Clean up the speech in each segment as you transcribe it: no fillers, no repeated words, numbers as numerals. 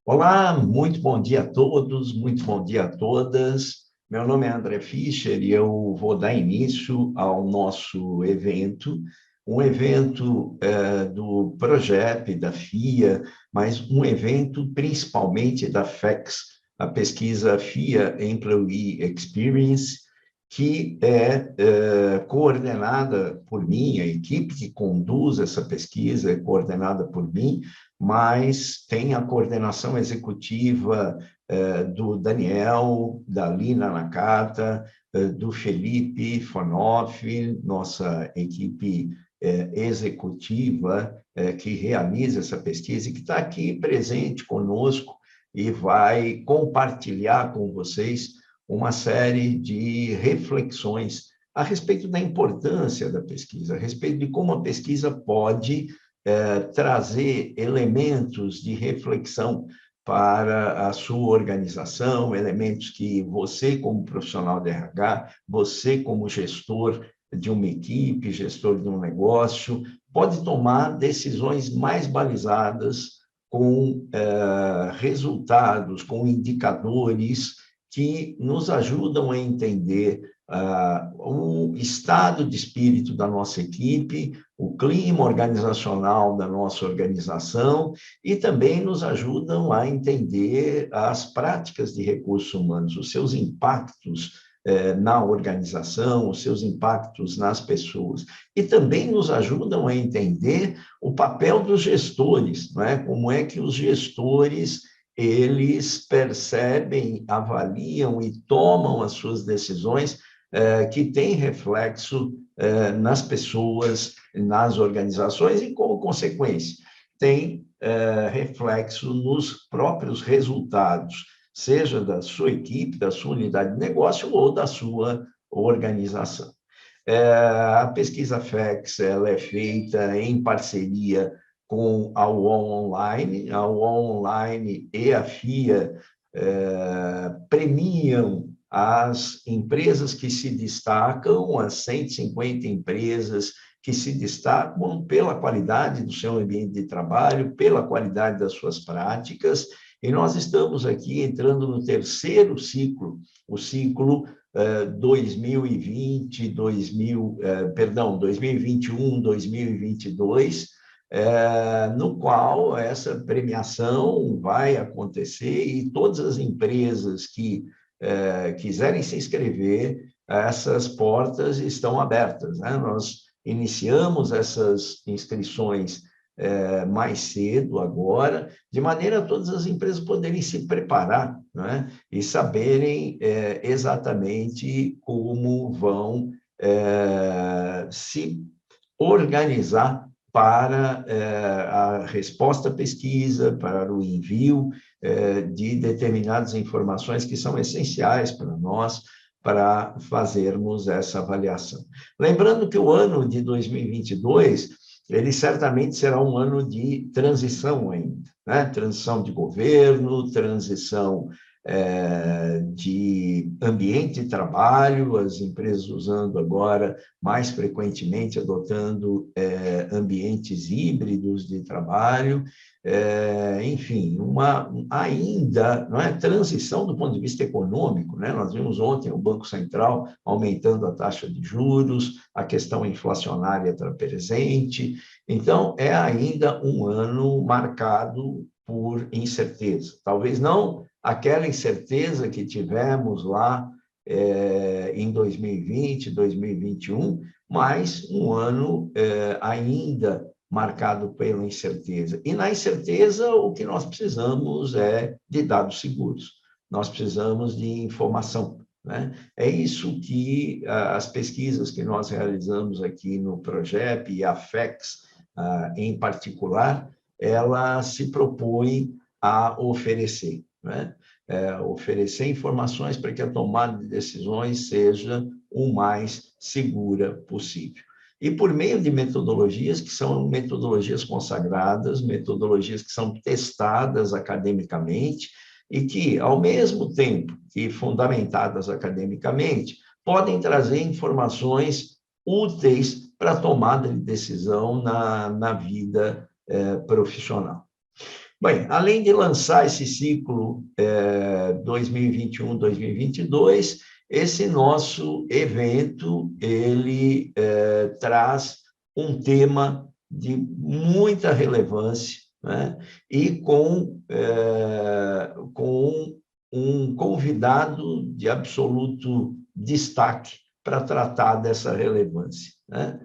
Olá, muito bom dia a todos, muito bom dia a todas. Meu nome é André Fischer e eu vou dar início ao nosso evento, um evento do PROGEP, da FIA, mas um evento principalmente da FEX, a pesquisa FIA Employee Experience, que é coordenada por mim, a equipe que conduz essa pesquisa é coordenada por mim, mas tem a coordenação executiva do Daniel, da Lina Nakata, do Felipe Fonoff, nossa equipe executiva que realiza essa pesquisa e que está aqui presente conosco e vai compartilhar com vocês uma série de reflexões a respeito da importância da pesquisa, a respeito de como a pesquisa pode trazer elementos de reflexão para a sua organização, elementos que você, como profissional de RH, você, como gestor de uma equipe, gestor de um negócio, pode tomar decisões mais balizadas com resultados, com indicadores que nos ajudam a entender o estado de espírito da nossa equipe, o clima organizacional da nossa organização e também nos ajudam a entender as práticas de recursos humanos, os seus impactos na organização, os seus impactos nas pessoas. E também nos ajudam a entender o papel dos gestores, não é? Como é que os gestores eles percebem, avaliam e tomam as suas decisões que têm reflexo nas pessoas, nas organizações e, como consequência, tem reflexo nos próprios resultados, seja da sua equipe, da sua unidade de negócio ou da sua organização. A pesquisa FEX ela é feita em parceria com a UOL Online. A UOL Online e a FIA premiam as empresas que se destacam, as 150 empresas que se destacam pela qualidade do seu ambiente de trabalho, pela qualidade das suas práticas, e nós estamos aqui entrando no terceiro ciclo, o ciclo 2020, 2021, 2022, no qual essa premiação vai acontecer e todas as empresas que quiserem se inscrever, essas portas estão abertas, né? Nós iniciamos essas inscrições mais cedo agora, de maneira a todas as empresas poderem se preparar, né? E saberem exatamente como vão se organizar para a resposta à pesquisa, para o envio de determinadas informações que são essenciais para nós, para fazermos essa avaliação. Lembrando que o ano de 2022, ele certamente será um ano de transição ainda, né? Transição de governo, transição de ambiente de trabalho, as empresas usando agora mais frequentemente, adotando ambientes híbridos de trabalho, enfim, ainda não é transição do ponto de vista econômico, né? Nós vimos ontem o Banco Central aumentando a taxa de juros, a questão inflacionária está presente, então é ainda um ano marcado por incerteza. Talvez não aquela incerteza que tivemos lá em 2020, 2021, mas um ano ainda marcado pela incerteza. E na incerteza, o que nós precisamos é de dados seguros, nós precisamos de informação, né? É isso que as pesquisas que nós realizamos aqui no Progep e a FEX, em particular, ela se propõe a oferecer, né? Oferecer informações para que a tomada de decisões seja o mais segura possível. E por meio de metodologias que são metodologias consagradas, metodologias que são testadas academicamente e que, ao mesmo tempo que fundamentadas academicamente, podem trazer informações úteis para a tomada de decisão na vida profissional. Bem, além de lançar esse ciclo 2021-2022, esse nosso evento, ele traz um tema de muita relevância, né? E com um convidado de absoluto destaque para tratar dessa relevância, né?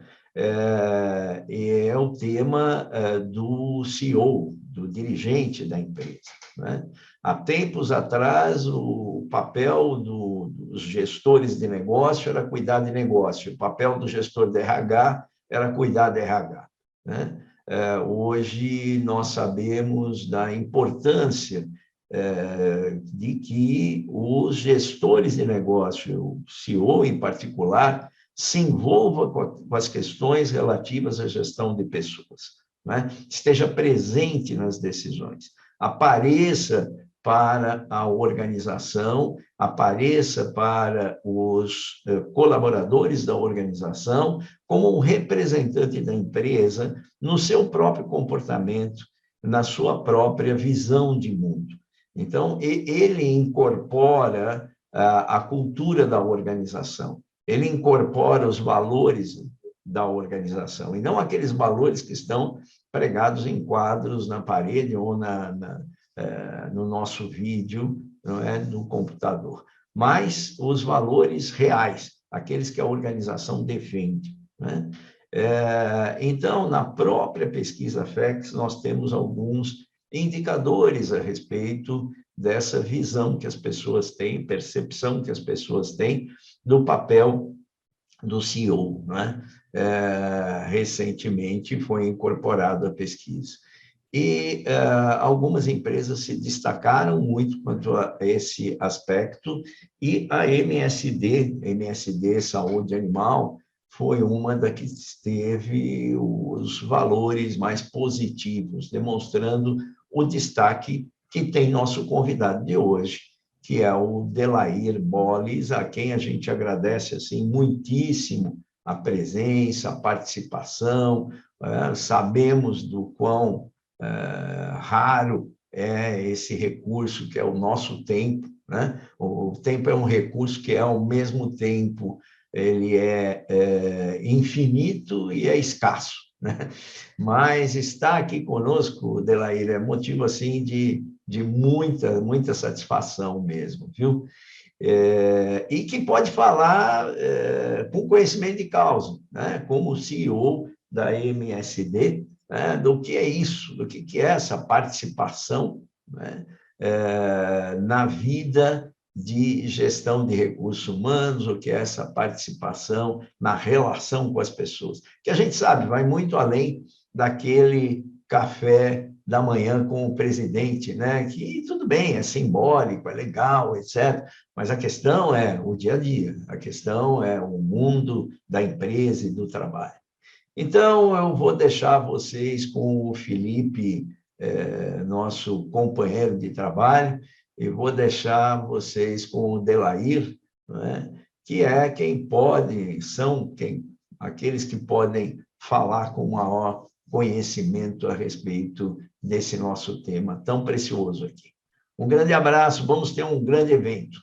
E é o tema do CEO, do dirigente da empresa, né? Há tempos atrás, o papel dos gestores de negócio era cuidar de negócio, o papel do gestor de RH era cuidar de RH, né? Hoje, nós sabemos da importância de que os gestores de negócio, o CEO em particular, se envolva com as questões relativas à gestão de pessoas, né? Esteja presente nas decisões, apareça para a organização, apareça para os colaboradores da organização como um representante da empresa no seu próprio comportamento, na sua própria visão de mundo. Então, ele incorpora a cultura da organização, ele incorpora os valores da organização, e não aqueles valores que estão pregados em quadros na parede ou no nosso vídeo, não é, no computador, mas os valores reais, aqueles que a organização defende, né? Então, na própria pesquisa FEX, nós temos alguns indicadores a respeito dessa visão que as pessoas têm, percepção que as pessoas têm do papel do CEO, né? Recentemente foi incorporado à pesquisa. E algumas empresas se destacaram muito quanto a esse aspecto, e a MSD Saúde Animal, foi uma da que teve os valores mais positivos, demonstrando o destaque que tem nosso convidado de hoje, que é o Delair Bolles, a quem a gente agradece assim muitíssimo a presença, a participação. Sabemos do quão raro é esse recurso que é o nosso tempo, né? O tempo é um recurso que, ao mesmo tempo, ele é infinito e é escasso, né? Mas estar aqui conosco, Delair, é motivo assim de muita satisfação mesmo, viu? E que pode falar com conhecimento de causa, né? Como CEO da MSD, né? Do que é isso, do que é essa participação, né? Na vida de gestão de recursos humanos, o que é essa participação na relação com as pessoas, que a gente sabe, vai muito além daquele café da manhã com o presidente, né? Que tudo bem, é simbólico, é legal, etc. Mas a questão é o dia a dia, a questão é o mundo da empresa e do trabalho. Então, eu vou deixar vocês com o Felipe, nosso companheiro de trabalho, e vou deixar vocês com o Delair, né? Que é quem pode, aqueles que podem falar com maior conhecimento a respeito desse nosso tema tão precioso aqui. Um grande abraço, vamos ter um grande evento.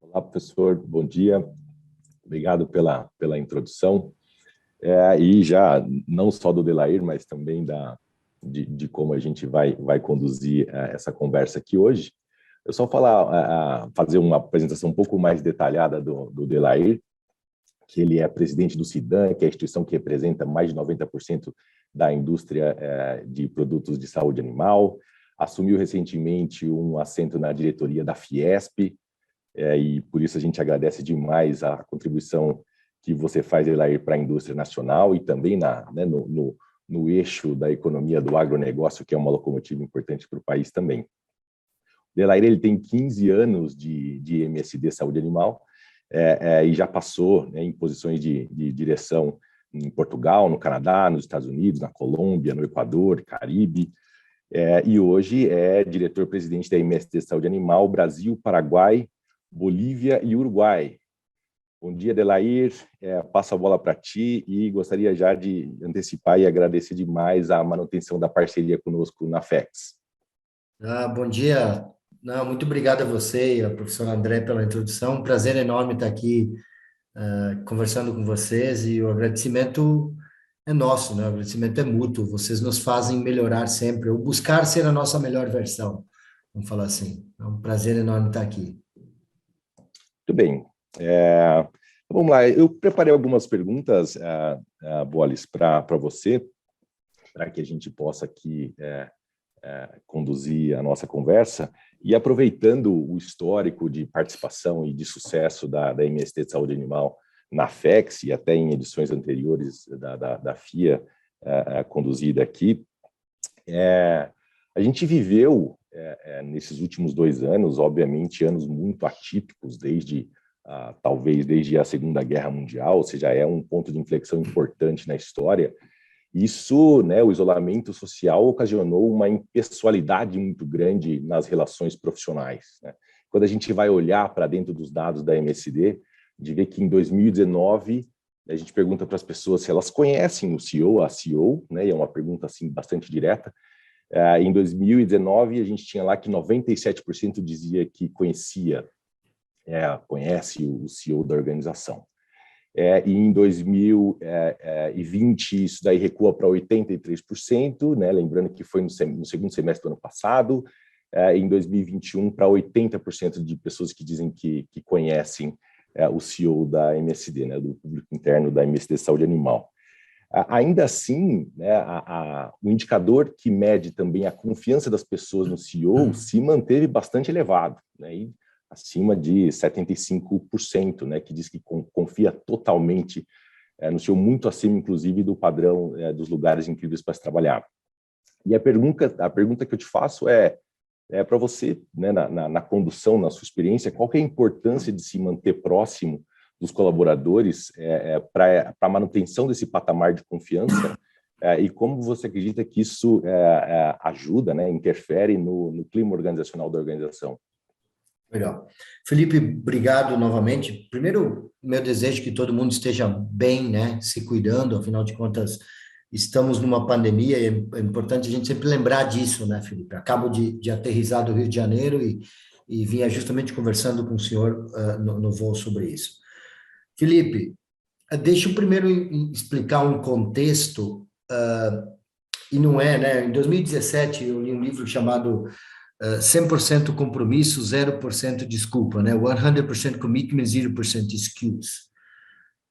Olá, professor, bom dia. Obrigado pela introdução. E já, não só do Delair, mas também de como a gente vai conduzir essa conversa aqui hoje. Eu só fazer uma apresentação um pouco mais detalhada do Delair, que ele é presidente do CIDAN, que é a instituição que representa mais de 90% da indústria de produtos de saúde animal. Assumiu recentemente um assento na diretoria da Fiesp, e por isso a gente agradece demais a contribuição que você faz, Delair, para a indústria nacional e também no eixo da economia do agronegócio, que é uma locomotiva importante para o país também. O Delair, ele tem 15 anos de MSD Saúde Animal, e já passou, né, em posições de direção em Portugal, no Canadá, nos Estados Unidos, na Colômbia, no Equador, Caribe, e hoje é diretor-presidente da MSD Saúde Animal Brasil, Paraguai, Bolívia e Uruguai. Bom dia, Delair. Passo a bola para ti e gostaria já de antecipar e agradecer demais a manutenção da parceria conosco na FEX. Bom dia. Não, muito obrigado a você e ao professor André pela introdução. Um prazer enorme estar aqui conversando com vocês, e o agradecimento é nosso, né? O agradecimento é mútuo. Vocês nos fazem melhorar sempre, ou buscar ser a nossa melhor versão, vamos falar assim. É um prazer enorme estar aqui. Muito bem. Vamos lá, eu preparei algumas perguntas, Bolis, para você, para que a gente possa aqui conduzir a nossa conversa, e aproveitando o histórico de participação e de sucesso da MST de Saúde Animal na FEX, e até em edições anteriores da FIA conduzida aqui, a gente viveu, nesses últimos 2 anos, obviamente, anos muito atípicos, talvez desde a Segunda Guerra Mundial, ou seja, é um ponto de inflexão importante na história. Isso, né, o isolamento social ocasionou uma impessoalidade muito grande nas relações profissionais, né? Quando a gente vai olhar para dentro dos dados da MSD, de ver que em 2019 a gente pergunta para as pessoas se elas conhecem o CEO, a CEO, né, e é uma pergunta assim bastante direta. Em 2019 a gente tinha lá que 97% dizia que conhece o CEO da organização. E em 2020 isso daí recua para 83%, né? Lembrando que foi no segundo semestre do ano passado. Em 2021 para 80% de pessoas que dizem que conhecem o CEO da MSD, né? Do público interno da MSD Saúde Animal. Ainda assim, né, o indicador que mede também a confiança das pessoas no CEO se manteve bastante elevado, né? E acima de 75%, né, que diz que confia totalmente no CEO, muito acima, inclusive, do padrão dos lugares incríveis para se trabalhar. E a pergunta que eu te faço para você, né, na condução, na sua experiência, qual que é a importância de se manter próximo dos colaboradores para a manutenção desse patamar de confiança, e como você acredita que isso ajuda, né, interfere no clima organizacional da organização? Legal. Felipe, obrigado novamente. Primeiro, meu desejo é que todo mundo esteja bem, né, se cuidando, afinal de contas, estamos numa pandemia e é importante a gente sempre lembrar disso, né, Felipe? Acabo de aterrissar do Rio de Janeiro e vinha justamente conversando com o senhor no voo sobre isso. Felipe, deixa eu primeiro explicar um contexto, e não né? Em 2017 eu li um livro chamado 100% compromisso, 0% desculpa, né? 100% commitment, 0% excuse.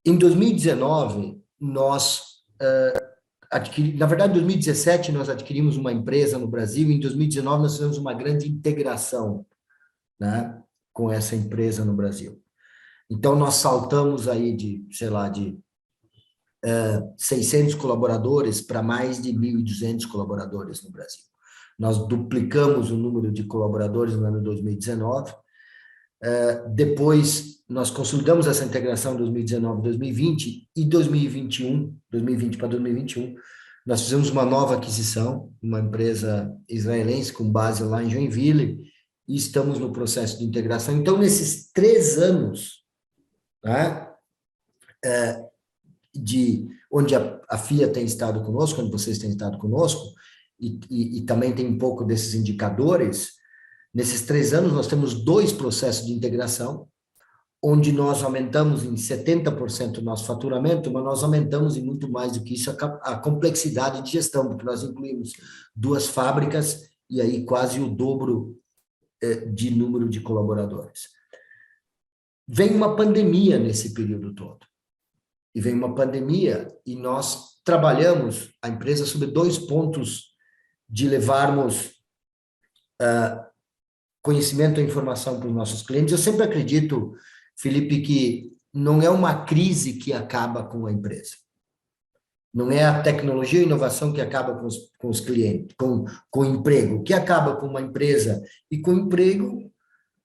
Em 2019, nós na verdade, em 2017 nós adquirimos uma empresa no Brasil, e em 2019 nós fizemos uma grande integração, né, com essa empresa no Brasil. Então, nós saltamos aí de 600 colaboradores para mais de 1.200 colaboradores no Brasil. Nós duplicamos o número de colaboradores no ano 2019. Depois, nós consolidamos essa integração em 2019, 2020 e 2020 para 2021, nós fizemos uma nova aquisição, uma empresa israelense com base lá em Joinville, e estamos no processo de integração. Então, nesses 3 anos, né, onde a FIA tem estado conosco, onde vocês têm estado conosco, e também tem um pouco desses indicadores, nesses 3 anos nós temos 2 processos de integração, onde nós aumentamos em 70% o nosso faturamento, mas nós aumentamos em muito mais do que isso a complexidade de gestão, porque nós incluímos 2 fábricas e aí quase o dobro de número de colaboradores. Vem uma pandemia nesse período todo. E vem uma pandemia e nós trabalhamos a empresa sobre 2 pontos de levarmos conhecimento e informação para os nossos clientes. Eu sempre acredito, Felipe, que não é uma crise que acaba com a empresa. Não é a tecnologia e a inovação que acaba com os clientes, com o emprego. O que acaba com uma empresa e com o emprego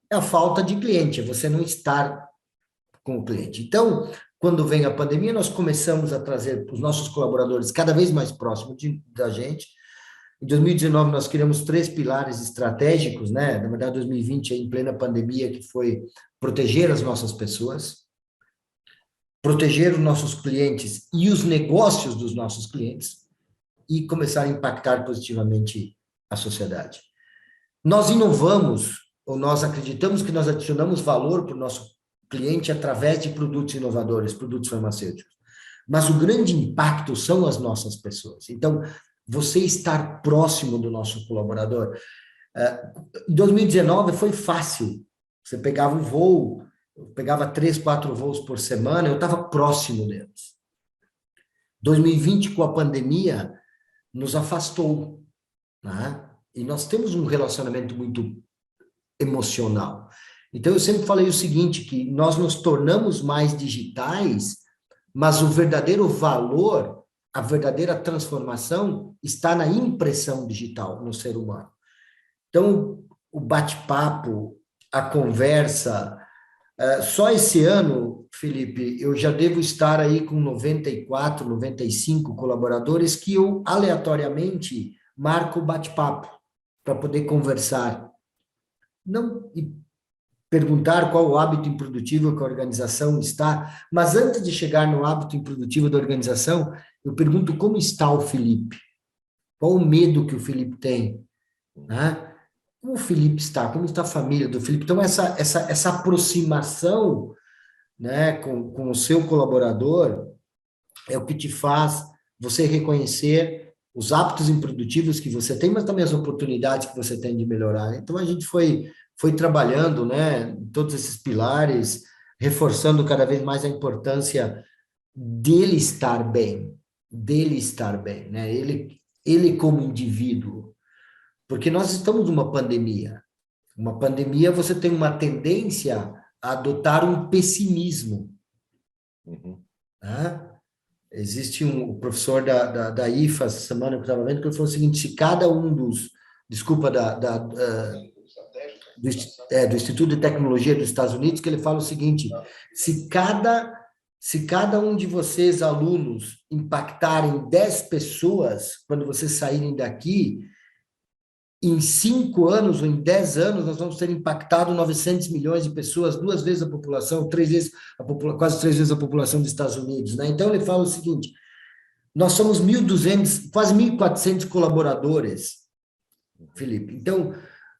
é a falta de cliente, é você não estar com o cliente. Então, quando vem a pandemia, nós começamos a trazer os nossos colaboradores cada vez mais próximos da gente. Em 2019, nós criamos 3 pilares estratégicos, né? Na verdade, 2020, em plena pandemia, que foi proteger as nossas pessoas. proteger os nossos clientes e os negócios dos nossos clientes e começar a impactar positivamente a sociedade. Nós inovamos, ou nós acreditamos que nós adicionamos valor para o nosso cliente através de produtos inovadores, produtos farmacêuticos. Mas o grande impacto são as nossas pessoas. Então, você estar próximo do nosso colaborador. Em 2019 foi fácil. Você pegava um voo, eu pegava 3, 4 voos por semana, eu estava próximo deles. 2020, com a pandemia, nos afastou, né? E nós temos um relacionamento muito emocional. Então, eu sempre falei o seguinte, que nós nos tornamos mais digitais, mas o verdadeiro valor, a verdadeira transformação está na impressão digital no ser humano. Então, o bate-papo, a conversa, só esse ano, Felipe, eu já devo estar aí com 94, 95 colaboradores que eu aleatoriamente marco o bate-papo para poder conversar. Não e perguntar qual o hábito improdutivo que a organização está, mas antes de chegar no hábito improdutivo da organização, eu pergunto como está o Felipe, qual o medo que o Felipe tem, né? Como o Felipe está, como está a família do Felipe. Então, essa aproximação, né, com o seu colaborador é o que te faz você reconhecer os hábitos improdutivos que você tem, mas também as oportunidades que você tem de melhorar. Então, a gente foi trabalhando, né, em todos esses pilares, reforçando cada vez mais a importância dele estar bem, né, ele como indivíduo, porque nós estamos numa pandemia. Uma pandemia, você tem uma tendência a adotar um pessimismo. Né? Existe um professor da IFA, essa semana que eu estava vendo, que ele falou o seguinte, se cada um dos, desculpa, do Instituto de Tecnologia dos Estados Unidos, que ele fala o seguinte, se cada um de vocês, alunos, impactarem 10 pessoas, quando vocês saírem daqui, em 5 anos ou em 10 anos, nós vamos ter impactado 900 milhões de pessoas, 2 vezes a população, 3 vezes quase 3 vezes a população dos Estados Unidos. Né? Então, ele fala o seguinte, nós somos 1.200, quase 1.400 colaboradores, Felipe. Então,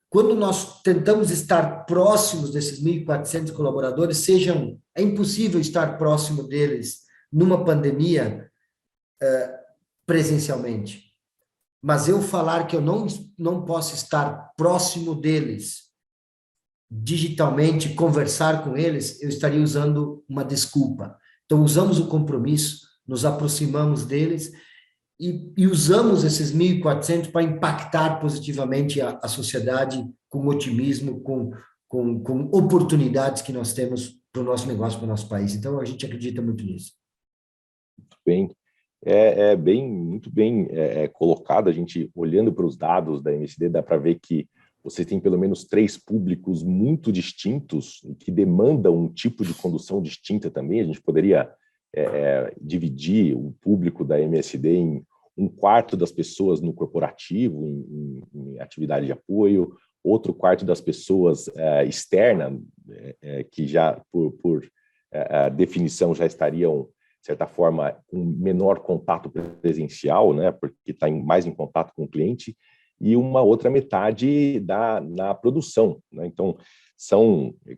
quando nós tentamos estar próximos desses 1.400 colaboradores, é impossível estar próximo deles numa pandemia presencialmente. Mas eu falar que eu não posso estar próximo deles digitalmente, conversar com eles, eu estaria usando uma desculpa. Então, usamos o compromisso, nos aproximamos deles e usamos esses 1.400 para impactar positivamente a sociedade com otimismo, com oportunidades que nós temos para o nosso negócio, para o nosso país. Então, a gente acredita muito nisso. Bem, muito bem colocado. A gente, olhando para os dados da MSD, dá para ver que você tem pelo menos 3 públicos muito distintos, que demandam um tipo de condução distinta também. A gente poderia dividir o público da MSD em 1/4 das pessoas no corporativo, em atividade de apoio, outro quarto das pessoas externa, que já, por definição, já estariam de certa forma, com menor contato presencial, né, porque está mais em contato com o cliente, e uma outra metade na produção. Né? Então,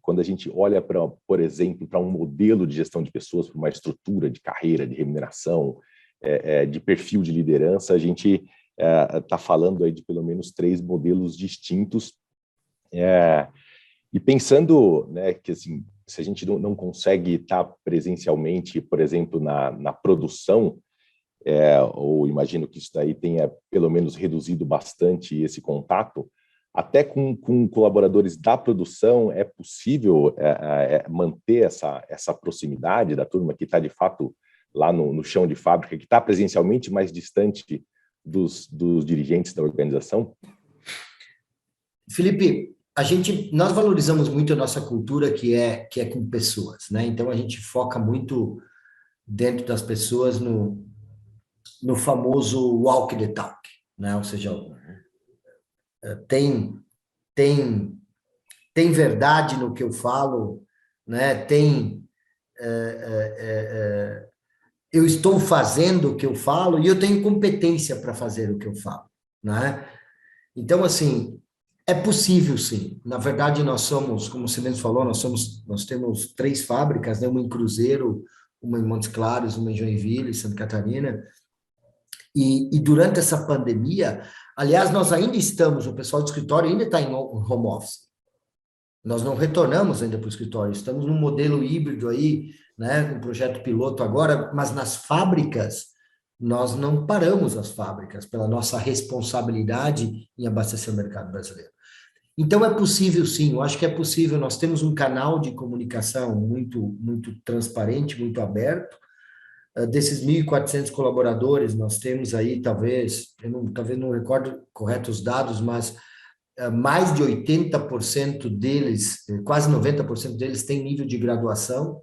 quando a gente olha, por exemplo, para um modelo de gestão de pessoas, para uma estrutura de carreira, de remuneração, de perfil de liderança, a gente está falando aí de pelo menos 3 modelos distintos. E pensando, né, que assim, se a gente não consegue estar presencialmente, por exemplo, na produção, ou imagino que isso daí tenha pelo menos reduzido bastante esse contato, até com colaboradores da produção é possível manter essa proximidade da turma que está de fato lá no chão de fábrica, que está presencialmente mais distante dos dirigentes da organização? Felipe, nós valorizamos muito a nossa cultura que é com pessoas, né? Então a gente foca muito dentro das pessoas no famoso walk the talk, né? Ou seja, tem verdade no que eu falo, né? Tem eu estou fazendo o que eu falo e eu tenho competência para fazer o que eu falo, né? Então, assim, é possível, sim. Na verdade, nós somos, como você mesmo falou, nós temos 3 fábricas, né? Uma em Cruzeiro, uma em Montes Claros, uma em Joinville, Santa Catarina. E durante essa pandemia, aliás, nós ainda estamos, o pessoal do escritório ainda está em home office. Nós não retornamos ainda para o escritório, estamos num modelo híbrido aí, né, um projeto piloto agora, mas nas fábricas, nós não paramos as fábricas pela nossa responsabilidade em abastecer o mercado brasileiro. Então, é possível, sim, eu acho que é possível, nós temos um canal de comunicação muito transparente, muito aberto. Desses 1.400 colaboradores, nós temos aí, talvez não recordo correto os dados, mas mais de 80% deles, quase 90% deles têm nível de graduação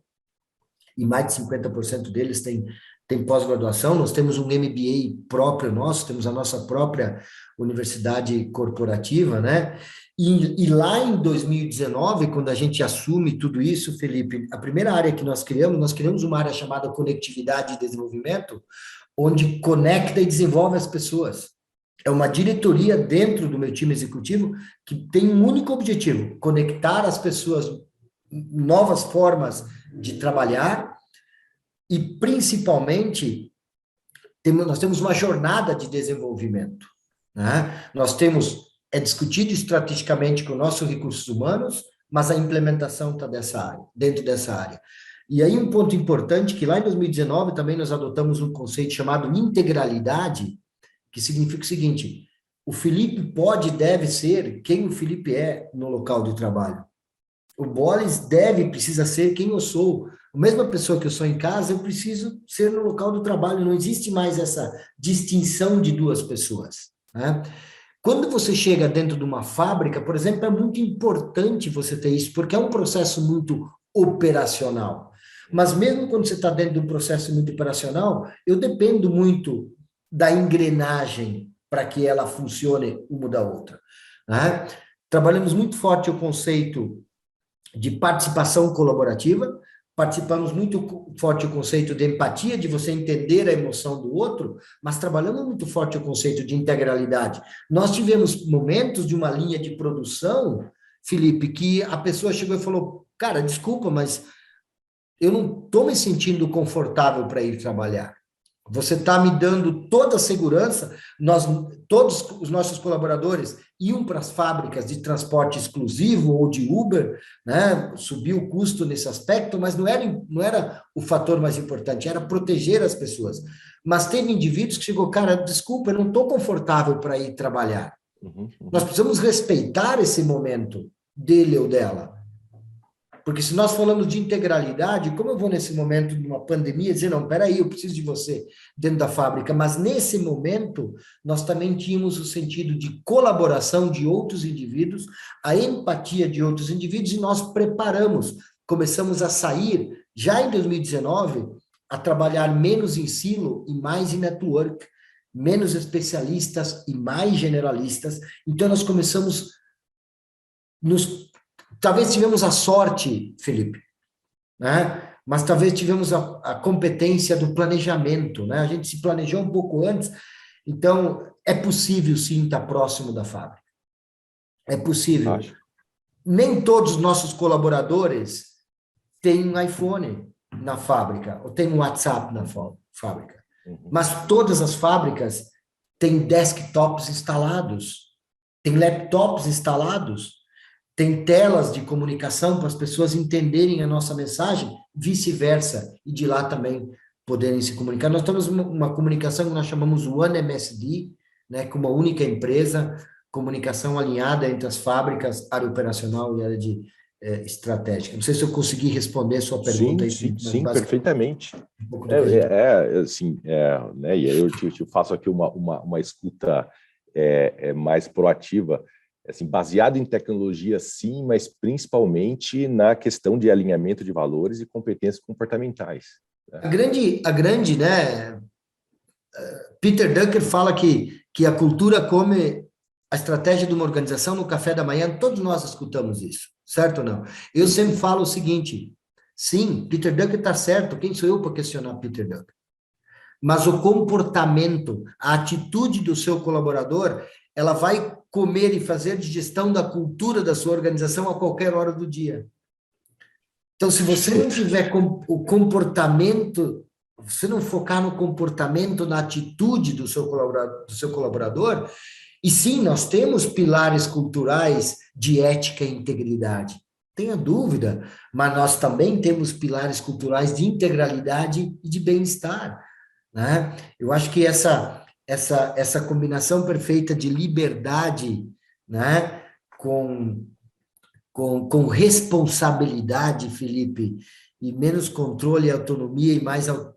e mais de 50% deles têm pós-graduação. Nós temos um MBA próprio nosso, temos a nossa própria universidade corporativa, né? E lá em 2019, quando a gente assume tudo isso, Felipe, a primeira área que nós criamos uma área chamada Conectividade e Desenvolvimento, onde conecta e desenvolve as pessoas. É uma diretoria dentro do meu time executivo que tem um único objetivo: conectar as pessoas, novas formas de trabalhar e, principalmente, nós temos uma jornada de desenvolvimento, né? É discutido estrategicamente com nossos recursos humanos, mas a implementação está dentro dessa área. E aí um ponto importante, que lá em 2019 também nós adotamos um conceito chamado integralidade, que significa o seguinte: o Felipe pode e deve ser quem o Felipe é no local de trabalho. O Bolis precisa ser quem eu sou. A mesma pessoa que eu sou em casa, eu preciso ser no local do trabalho. Não existe mais essa distinção de 2 pessoas, né? Quando você chega dentro de uma fábrica, por exemplo, é muito importante você ter isso, porque é um processo muito operacional. Mas mesmo quando você está dentro de um processo muito operacional, eu dependo muito da engrenagem para que ela funcione uma da outra, né? Trabalhamos muito forte o conceito de participação colaborativa, participamos muito forte o conceito de empatia, de você entender a emoção do outro, mas trabalhamos muito forte o conceito de integralidade. Nós tivemos momentos de uma linha de produção, Felipe, que a pessoa chegou e falou: cara, desculpa, mas eu não estou me sentindo confortável para ir trabalhar. Você está me dando toda a segurança. Todos os nossos colaboradores iam para as fábricas de transporte exclusivo ou de Uber, né? Subiu o custo nesse aspecto, mas não era o fator mais importante, era proteger as pessoas. Mas teve indivíduos que chegou: cara, desculpa, eu não estou confortável para ir trabalhar. Nós precisamos respeitar esse momento dele ou dela. Porque se nós falamos de integralidade, como eu vou nesse momento de uma pandemia dizer: não, peraí, eu preciso de você dentro da fábrica, mas nesse momento nós também tínhamos o sentido de colaboração de outros indivíduos, a empatia de outros indivíduos, e nós começamos a sair, já em 2019, a trabalhar menos em silo e mais em network, menos especialistas e mais generalistas. Então nós começamos talvez tivemos a sorte, Felipe, né? Mas talvez tivemos a competência do planejamento, né? A gente se planejou um pouco antes, então é possível sim estar próximo da fábrica. É possível. Acho. Nem todos os nossos colaboradores têm um iPhone na fábrica, ou têm um WhatsApp na fábrica. Mas todas as fábricas têm desktops instalados, têm laptops instalados, tem telas de comunicação para as pessoas entenderem a nossa mensagem, vice-versa, e de lá também poderem se comunicar. Nós temos uma comunicação que nós chamamos One MSD, né, com uma única empresa, comunicação alinhada entre as fábricas, área operacional e área de estratégica. Não sei se eu consegui responder a sua pergunta. Sim, perfeitamente. Né, e aí eu te faço aqui uma escuta mais proativa, assim, baseado em tecnologia, sim, mas principalmente na questão de alinhamento de valores e competências comportamentais. Né? A grande, né? Peter Drucker fala que a cultura come a estratégia de uma organização no café da manhã. Todos nós escutamos isso, certo ou não? Eu sempre falo o seguinte: Sim, Peter Drucker está certo, quem sou eu para questionar Peter Drucker? Mas o comportamento, a atitude do seu colaborador, ela vai comer e fazer gestão da cultura da sua organização a qualquer hora do dia. Então, se você não tiver o comportamento, você não focar no comportamento, na atitude do seu colaborador, e sim, nós temos pilares culturais de ética e integridade, tenha dúvida, mas nós também temos pilares culturais de integralidade e de bem-estar, né? Eu acho que essa combinação perfeita de liberdade, né, com responsabilidade, Felipe, e menos controle e autonomia, e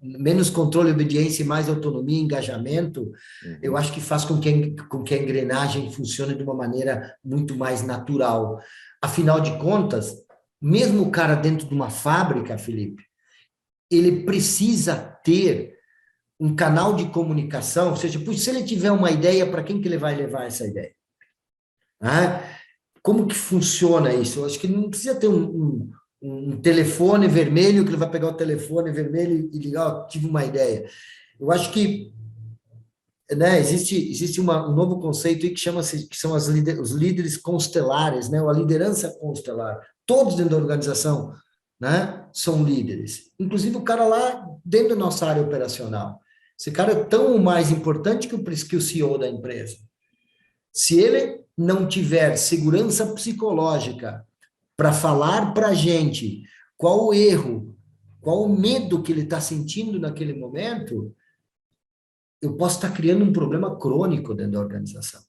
menos controle, obediência e mais autonomia e engajamento, eu acho que faz com que a engrenagem funcione de uma maneira muito mais natural. Afinal de contas, mesmo o cara dentro de uma fábrica, Felipe, ele precisa ter um canal de comunicação, ou seja, se ele tiver uma ideia, para quem que ele vai levar essa ideia? Como que funciona isso? Eu acho que não precisa ter um telefone vermelho, que ele vai pegar o telefone vermelho e ligar, tive uma ideia. Eu acho que, né, existe um novo conceito aí que são os líderes constelares, né, ou a liderança constelar. Todos dentro da organização, né, são líderes. Inclusive o cara lá dentro da nossa área operacional. Esse cara é tão mais importante que o CEO da empresa. Se ele não tiver segurança psicológica para falar para a gente qual o erro, qual o medo que ele está sentindo naquele momento, eu posso estar criando um problema crônico dentro da organização.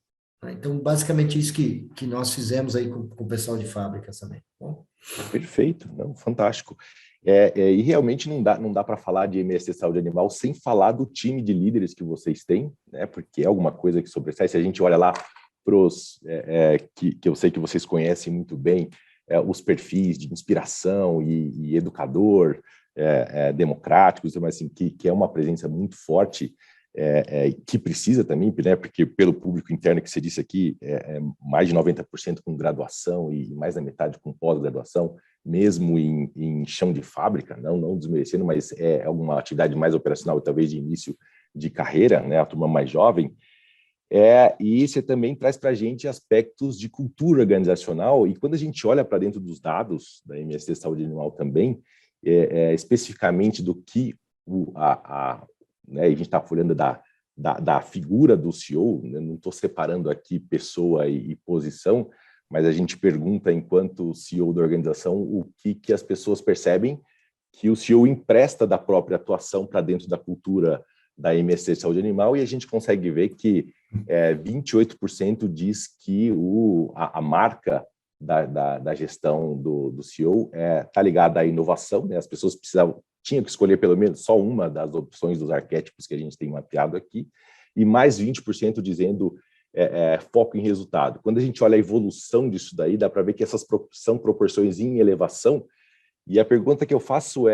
Então, basicamente, isso que nós fizemos aí com o pessoal de fábricas também. Bom? Perfeito, não, fantástico. E realmente não dá para falar de MSC Saúde Animal sem falar do time de líderes que vocês têm, né? Porque é alguma coisa que sobressai. Se a gente olha lá para os que eu sei que vocês conhecem muito bem, os perfis de inspiração e educador, democráticos, mas assim, que é uma presença muito forte, que precisa também, né, porque pelo público interno que você disse aqui, mais de 90% com graduação e mais da metade com pós-graduação, mesmo em chão de fábrica, não desmerecendo, mas é uma atividade mais operacional, talvez de início de carreira, né, a turma mais jovem. E você também traz para a gente aspectos de cultura organizacional, e quando a gente olha para dentro dos dados da MSC Saúde Animal também, especificamente do que né, a gente está falando da figura do CEO, né, não estou separando aqui pessoa e posição, mas a gente pergunta, enquanto CEO da organização, o que as pessoas percebem que o CEO empresta da própria atuação para dentro da cultura da MSC Saúde Animal, e a gente consegue ver que 28% diz que a marca da gestão do CEO está ligada à inovação, né? As pessoas tinham que escolher pelo menos só uma das opções dos arquétipos que a gente tem mapeado aqui, e mais 20% dizendo foco em resultado. Quando a gente olha a evolução disso daí, dá para ver que essas são proporções em elevação, e a pergunta que eu faço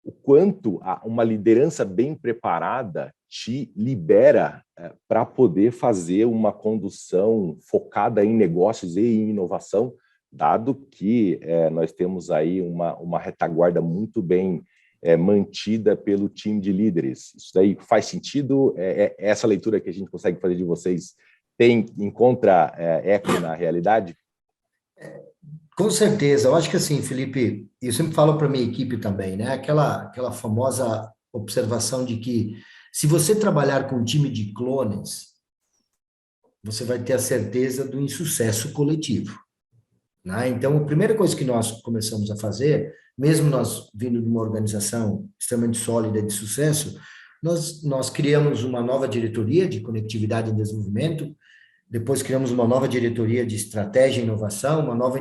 o quanto uma liderança bem preparada te libera para poder fazer uma condução focada em negócios e em inovação, dado que nós temos aí uma retaguarda muito bem mantida pelo time de líderes. Isso daí faz sentido? Essa leitura que a gente consegue fazer de vocês encontra eco na realidade? Com certeza. Eu acho que assim, Felipe, eu sempre falo para minha equipe também, né? Aquela famosa observação de que se você trabalhar com um time de clones, você vai ter a certeza do insucesso coletivo, né? Então, a primeira coisa que nós começamos a fazer, mesmo nós vindo de uma organização extremamente sólida de sucesso, nós criamos uma nova diretoria de conectividade e desenvolvimento. Depois criamos uma nova diretoria de estratégia e inovação, uma nova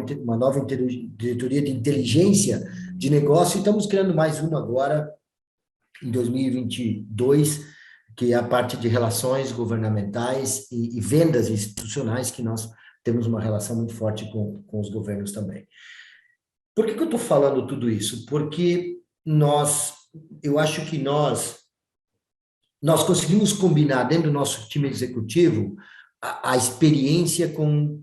diretoria de inteligência de negócio, e estamos criando mais uma agora, em 2022, que é a parte de relações governamentais e vendas institucionais, que nós temos uma relação muito forte com os governos também. Por que eu estou falando tudo isso? Porque eu acho que nós conseguimos combinar dentro do nosso time executivo a experiência com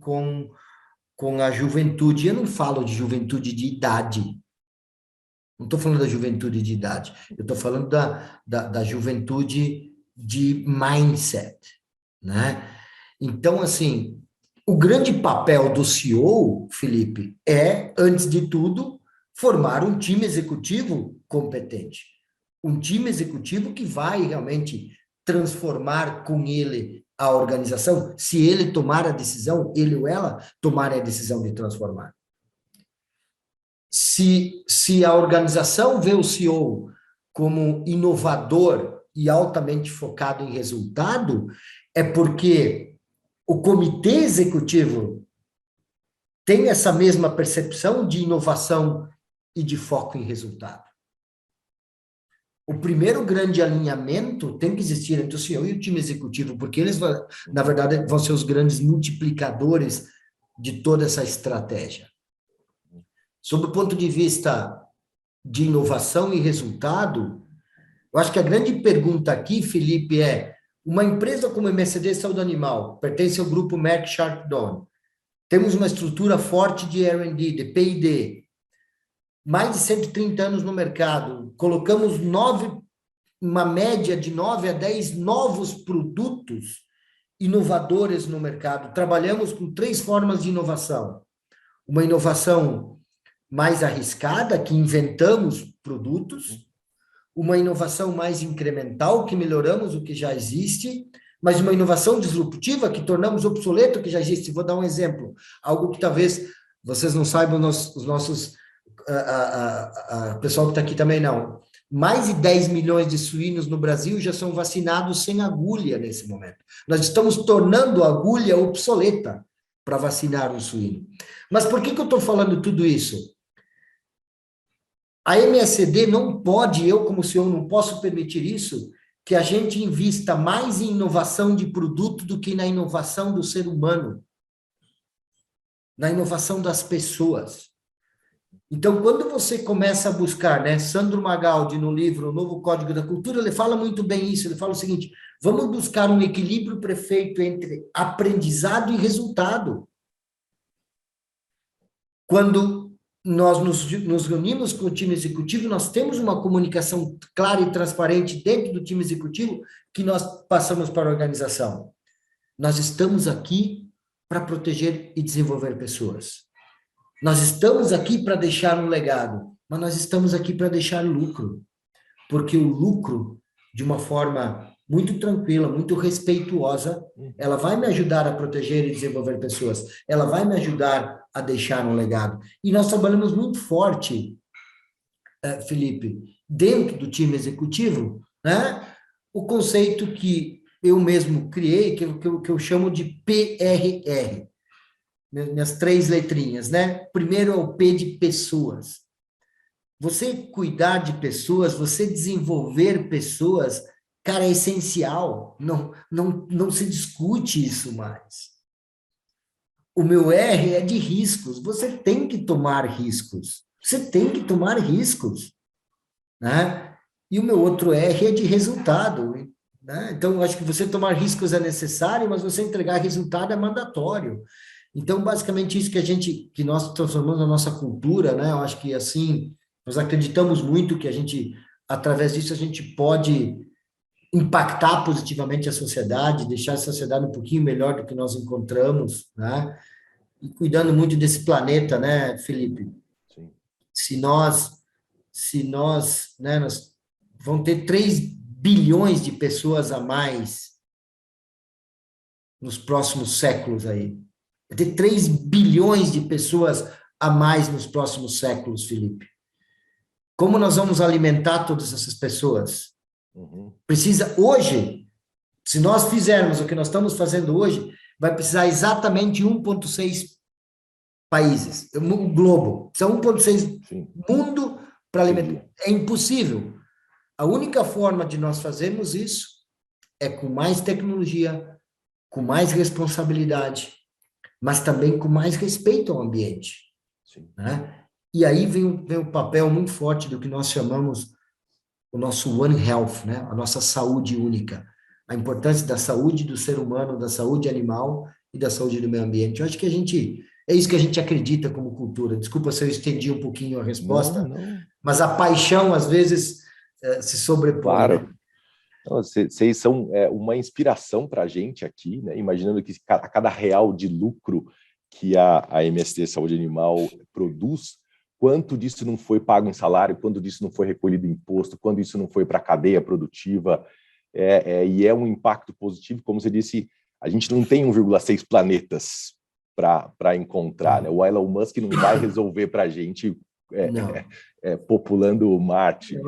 a juventude. Eu não falo de juventude de idade, Não estou falando da juventude de idade, eu estou falando da juventude de mindset, né? Então, assim, o grande papel do CEO, Felipe, é, antes de tudo, formar um time executivo competente. Um time executivo que vai realmente transformar com ele a organização, se ele tomar a decisão, ele ou ela tomar a decisão de transformar. Se a organização vê o CEO como inovador e altamente focado em resultado, é porque o comitê executivo tem essa mesma percepção de inovação e de foco em resultado. O primeiro grande alinhamento tem que existir entre o CEO e o time executivo, porque eles, na verdade, vão ser os grandes multiplicadores de toda essa estratégia. Sob o ponto de vista de inovação e resultado, eu acho que a grande pergunta aqui, Felipe, é: uma empresa como a MSD Saúde Animal, pertence ao grupo Merck Sharp Dohme, temos uma estrutura forte de R&D, de P&D, mais de 130 anos no mercado, colocamos uma média de 9 a 10 novos produtos inovadores no mercado. Trabalhamos com 3 formas de inovação. Uma inovação mais arriscada, que inventamos produtos, uma inovação mais incremental, que melhoramos o que já existe, mas uma inovação disruptiva, que tornamos obsoleto o que já existe. Vou dar um exemplo, algo que talvez vocês não saibam, os nossos, pessoal que está aqui também não. Mais de 10 milhões de suínos no Brasil já são vacinados sem agulha nesse momento. Nós estamos tornando a agulha obsoleta para vacinar um suíno. Mas por que eu estou falando tudo isso? A MSD não pode, eu como CEO não posso permitir isso, que a gente invista mais em inovação de produto do que na inovação do ser humano, na inovação das pessoas. Então, quando você começa a buscar, né, Sandro Magaldi, no livro O Novo Código da Cultura, ele fala muito bem isso, ele fala o seguinte: vamos buscar um equilíbrio perfeito entre aprendizado e resultado. Quando nós nos reunimos com o time executivo, nós temos uma comunicação clara e transparente dentro do time executivo que nós passamos para a organização. Nós estamos aqui para proteger e desenvolver pessoas. Nós estamos aqui para deixar um legado, mas nós estamos aqui para deixar lucro. Porque o lucro, de uma forma muito tranquila, muito respeituosa, ela vai me ajudar a proteger e desenvolver pessoas. Ela vai me ajudar a deixar um legado. E nós trabalhamos muito forte, Felipe, dentro do time executivo, né? O conceito que eu mesmo criei, que eu chamo de PRR, minhas 3 letrinhas, né? Primeiro é o P de pessoas. Você cuidar de pessoas, você desenvolver pessoas, cara, é essencial. Não se discute isso mais. O meu R é de riscos. Você tem que tomar riscos. Você tem que tomar riscos, né? E o meu outro R é de resultado, né? Então, eu acho que você tomar riscos é necessário, mas você entregar resultado é mandatório. Então, basicamente, isso que nós transformamos na nossa cultura, né? Eu acho que, assim, nós acreditamos muito que através disso, a gente pode impactar positivamente a sociedade, deixar a sociedade um pouquinho melhor do que nós encontramos, né? E cuidando muito desse planeta, né, Felipe? Sim. Se nós, né, nós vamos ter 3 bilhões de pessoas a mais nos próximos séculos aí. Vai ter 3 bilhões de pessoas a mais nos próximos séculos, Felipe. Como nós vamos alimentar todas essas pessoas? Precisa, hoje, se nós fizermos o que nós estamos fazendo hoje, vai precisar exatamente 1,6 países, o globo. São 1,6 mundo para alimentar. É impossível. A única forma de nós fazermos isso é com mais tecnologia, com mais responsabilidade, mas também com mais respeito ao ambiente. Né? E aí vem o papel muito forte do que nós chamamos o nosso One Health, né? A nossa saúde única. A importância da saúde do ser humano, da saúde animal e da saúde do meio ambiente. Eu acho que É isso que a gente acredita como cultura. Desculpa se eu estendi um pouquinho a resposta, Não, mas a paixão, às vezes, se sobrepõe, né? claro. Não, vocês são uma inspiração para a gente aqui, né? Imaginando que a cada real de lucro que a MSD Saúde Animal produz, quanto disso não foi pago em salário, quanto disso não foi recolhido em imposto, quanto isso não foi para a cadeia produtiva, e é um impacto positivo, como você disse, a gente não tem 1,6 planetas para encontrar, né? O Elon Musk não vai resolver para a gente Não. populando Marte.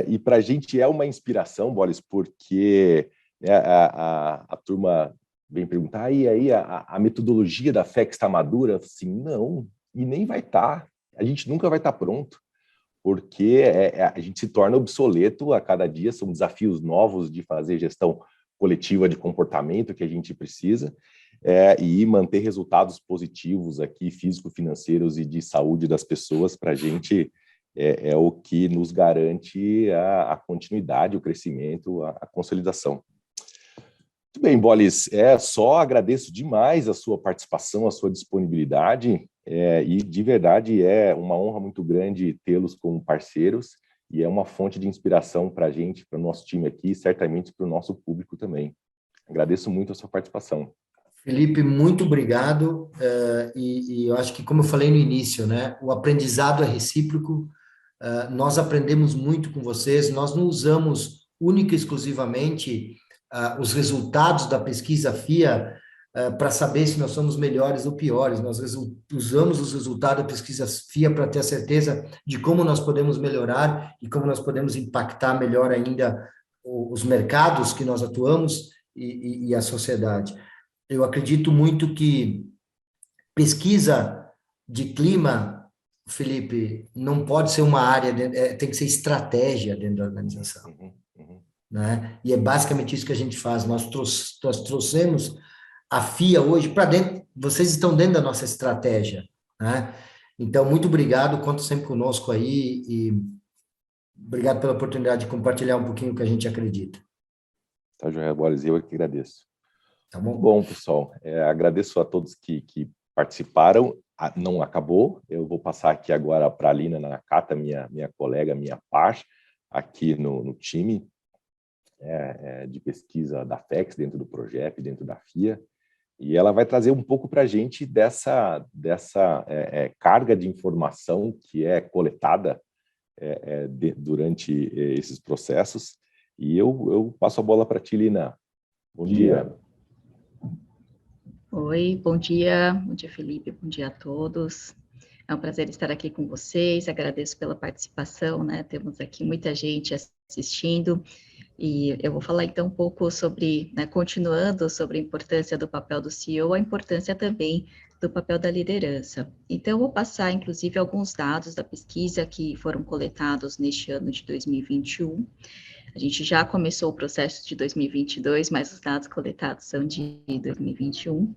E para a gente é uma inspiração, Bolis, porque a turma vem perguntar, e aí a metodologia da FEX está madura? Assim, não, e nem vai estar. A gente nunca vai estar pronto, porque a gente se torna obsoleto a cada dia, são desafios novos de fazer gestão coletiva de comportamento que a gente precisa, e manter resultados positivos aqui, físico-financeiros e de saúde das pessoas, para a gente é o que nos garante a continuidade, o crescimento, a consolidação. Muito bem, Bolis, só agradeço demais a sua participação, a sua disponibilidade, e de verdade é uma honra muito grande tê-los como parceiros, e é uma fonte de inspiração para a gente, para o nosso time aqui, e certamente para o nosso público também. Agradeço muito a sua participação. Felipe, muito obrigado, e eu acho que, como eu falei no início, né, o aprendizado é recíproco, nós aprendemos muito com vocês, nós não usamos única e exclusivamente os resultados da pesquisa FIA para saber se nós somos melhores ou piores, nós usamos os resultados da pesquisa FIA para ter a certeza de como nós podemos melhorar e como nós podemos impactar melhor ainda os mercados que nós atuamos e a sociedade. Eu acredito muito que pesquisa de clima, Felipe, não pode ser uma área, tem que ser estratégia dentro da organização. Né? E é basicamente isso que a gente faz. Nós trouxemos a FIA hoje para dentro, vocês estão dentro da nossa estratégia. Né? Então, muito obrigado, conta sempre conosco aí e obrigado pela oportunidade de compartilhar um pouquinho o que a gente acredita. Tá, Joel Boris, eu que agradeço. Tá bom? Bom, pessoal, agradeço a todos que participaram. Não acabou, eu vou passar aqui agora para a Lina Nakata, minha colega, minha par, aqui no time de pesquisa da FEX, dentro do projeto, dentro da FIA, e ela vai trazer um pouco para a gente dessa carga de informação que é coletada durante esses processos, e eu passo a bola para ti, Lina. Bom dia. Oi, bom dia Felipe, bom dia a todos. É um prazer estar aqui com vocês, agradeço pela participação, né? Temos aqui muita gente assistindo, e eu vou falar então um pouco sobre, né, continuando sobre a importância do papel do CEO, a importância também do papel da liderança. Então, eu vou passar, inclusive, alguns dados da pesquisa que foram coletados neste ano de 2021. A gente já começou o processo de 2022, mas os dados coletados são de 2021.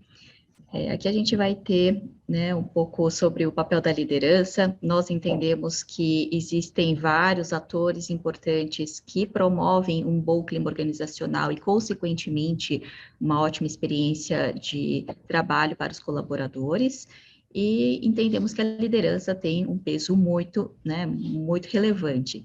Aqui a gente vai ter, né, um pouco sobre o papel da liderança. Nós entendemos que existem vários atores importantes que promovem um bom clima organizacional e, consequentemente, uma ótima experiência de trabalho para os colaboradores. E entendemos que a liderança tem um peso muito, né, muito relevante.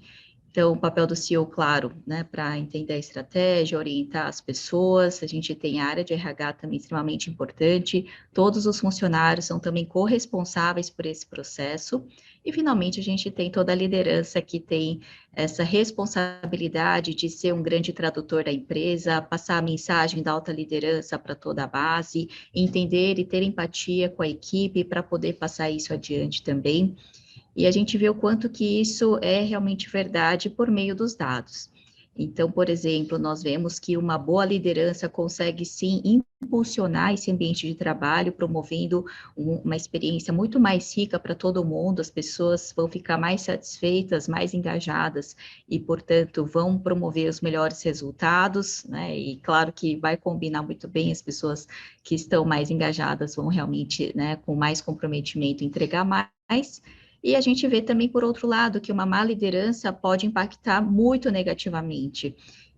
Então, o papel do CEO, claro, né, para entender a estratégia, orientar as pessoas, a gente tem a área de RH também extremamente importante, todos os funcionários são também corresponsáveis por esse processo, e finalmente a gente tem toda a liderança que tem essa responsabilidade de ser um grande tradutor da empresa, passar a mensagem da alta liderança para toda a base, entender e ter empatia com a equipe para poder passar isso adiante também. E a gente vê o quanto que isso é realmente verdade por meio dos dados. Então, por exemplo, nós vemos que uma boa liderança consegue, sim, impulsionar esse ambiente de trabalho, promovendo uma experiência muito mais rica para todo mundo, as pessoas vão ficar mais satisfeitas, mais engajadas e, portanto, vão promover os melhores resultados, né? E claro que vai combinar muito bem, as pessoas que estão mais engajadas vão realmente, né, com mais comprometimento, entregar mais. E a gente vê também, por outro lado, que uma má liderança pode impactar muito negativamente.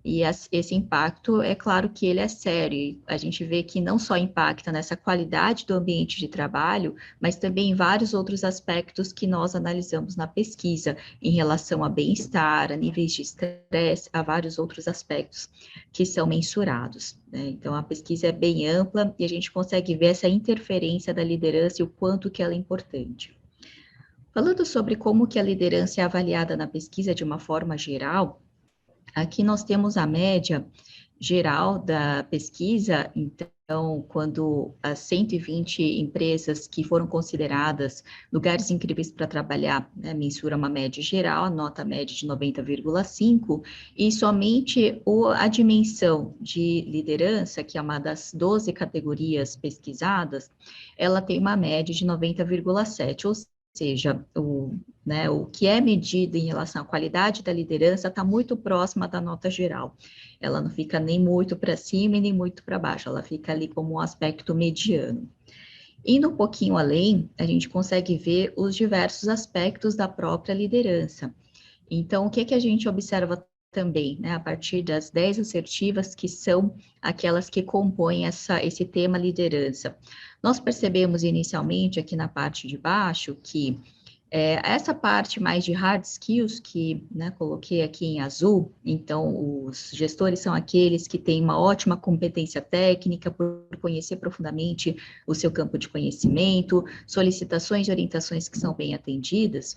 E esse impacto, é claro que ele é sério. A gente vê que não só impacta nessa qualidade do ambiente de trabalho, mas também em vários outros aspectos que nós analisamos na pesquisa, em relação a bem-estar, a níveis de estresse, a vários outros aspectos que são mensurados, né? Então, a pesquisa é bem ampla e a gente consegue ver essa interferência da liderança e o quanto que ela é importante. Falando sobre como que a liderança é avaliada na pesquisa de uma forma geral, aqui nós temos a média geral da pesquisa. Então, quando as 120 empresas que foram consideradas lugares incríveis para trabalhar, né, mensura uma média geral, a nota média de 90,5, e somente a dimensão de liderança, que é uma das 12 categorias pesquisadas, ela tem uma média de 90,7, ou seja, o que é medido em relação à qualidade da liderança está muito próxima da nota geral. Ela não fica nem muito para cima e nem muito para baixo, ela fica ali como um aspecto mediano. Indo um pouquinho além, a gente consegue ver os diversos aspectos da própria liderança. Então, o que a gente observa também, né, a partir das 10 assertivas, que são aquelas que compõem esse tema liderança. Nós percebemos inicialmente aqui na parte de baixo que essa parte mais de hard skills, que, né, coloquei aqui em azul, então os gestores são aqueles que têm uma ótima competência técnica por conhecer profundamente o seu campo de conhecimento, solicitações e orientações que são bem atendidas,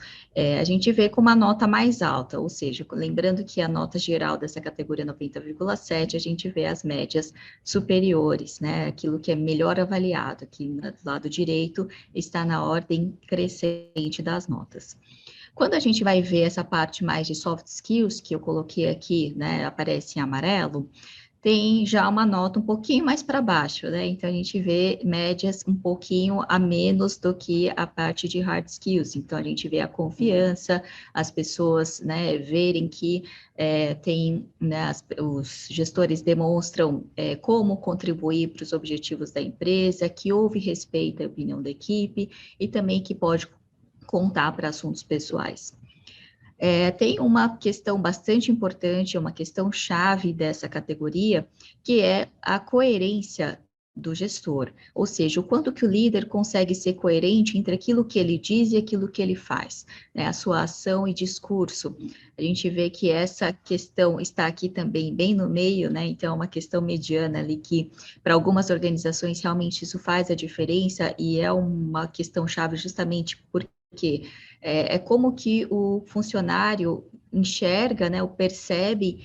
a gente vê com uma nota mais alta, ou seja, lembrando que a nota geral dessa categoria 90,7, a gente vê as médias superiores, né, aquilo que é melhor avaliado, aqui do lado direito está na ordem crescente das notas. Quando a gente vai ver essa parte mais de soft skills, que eu coloquei aqui, né, aparece em amarelo, tem já uma nota um pouquinho mais para baixo, né? Então, a gente vê médias um pouquinho a menos do que a parte de hard skills. Então, a gente vê a confiança, as pessoas, né, verem que né, os gestores demonstram como contribuir para os objetivos da empresa, que houve respeito à opinião da equipe e também que pode contar para assuntos pessoais. Tem uma questão bastante importante, uma questão chave dessa categoria, que é a coerência do gestor, ou seja, o quanto que o líder consegue ser coerente entre aquilo que ele diz e aquilo que ele faz, né, a sua ação e discurso. A gente vê que essa questão está aqui também bem no meio, né, então é uma questão mediana ali que, para algumas organizações, realmente isso faz a diferença e é uma questão chave justamente porque é como que o funcionário enxerga, né, ou percebe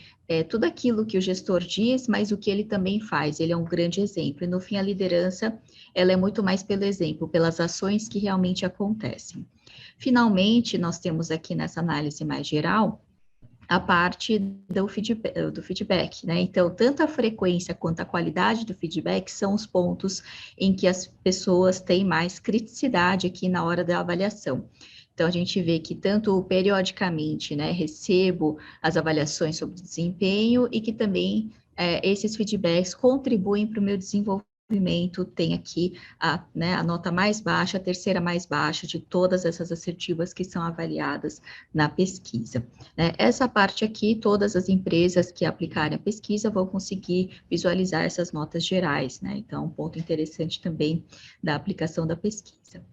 tudo aquilo que o gestor diz, mas o que ele também faz, ele é um grande exemplo. E, no fim, a liderança, ela é muito mais pelo exemplo, pelas ações que realmente acontecem. Finalmente, nós temos aqui nessa análise mais geral, a parte do feedback, né? Então, tanto a frequência quanto a qualidade do feedback são os pontos em que as pessoas têm mais criticidade aqui na hora da avaliação. Então, a gente vê que tanto periodicamente, né, recebo as avaliações sobre desempenho e que também esses feedbacks contribuem para o meu desenvolvimento. Tem aqui né, a nota mais baixa, a terceira mais baixa de todas essas assertivas que são avaliadas na pesquisa. Né? Essa parte aqui, todas as empresas que aplicarem a pesquisa vão conseguir visualizar essas notas gerais, né? Então, um ponto interessante também da aplicação da pesquisa.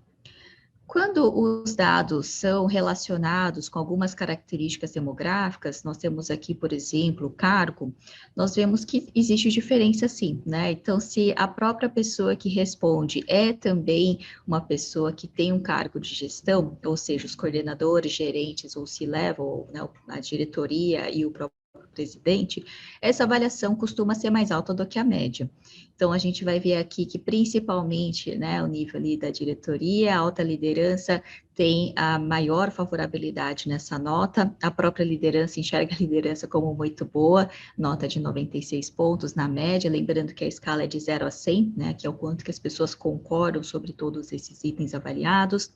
Quando os dados são relacionados com algumas características demográficas, nós temos aqui, por exemplo, o cargo, nós vemos que existe diferença sim, né? Então, se a própria pessoa que responde é também uma pessoa que tem um cargo de gestão, ou seja, os coordenadores, gerentes, ou C-level, né, a diretoria e o próprio presidente, essa avaliação costuma ser mais alta do que a média. Então, a gente vai ver aqui que, principalmente, né, o nível ali da diretoria, a alta liderança tem a maior favorabilidade nessa nota, a própria liderança enxerga a liderança como muito boa, nota de 96 pontos na média, lembrando que a escala é de 0 a 100, né, que é o quanto que as pessoas concordam sobre todos esses itens avaliados.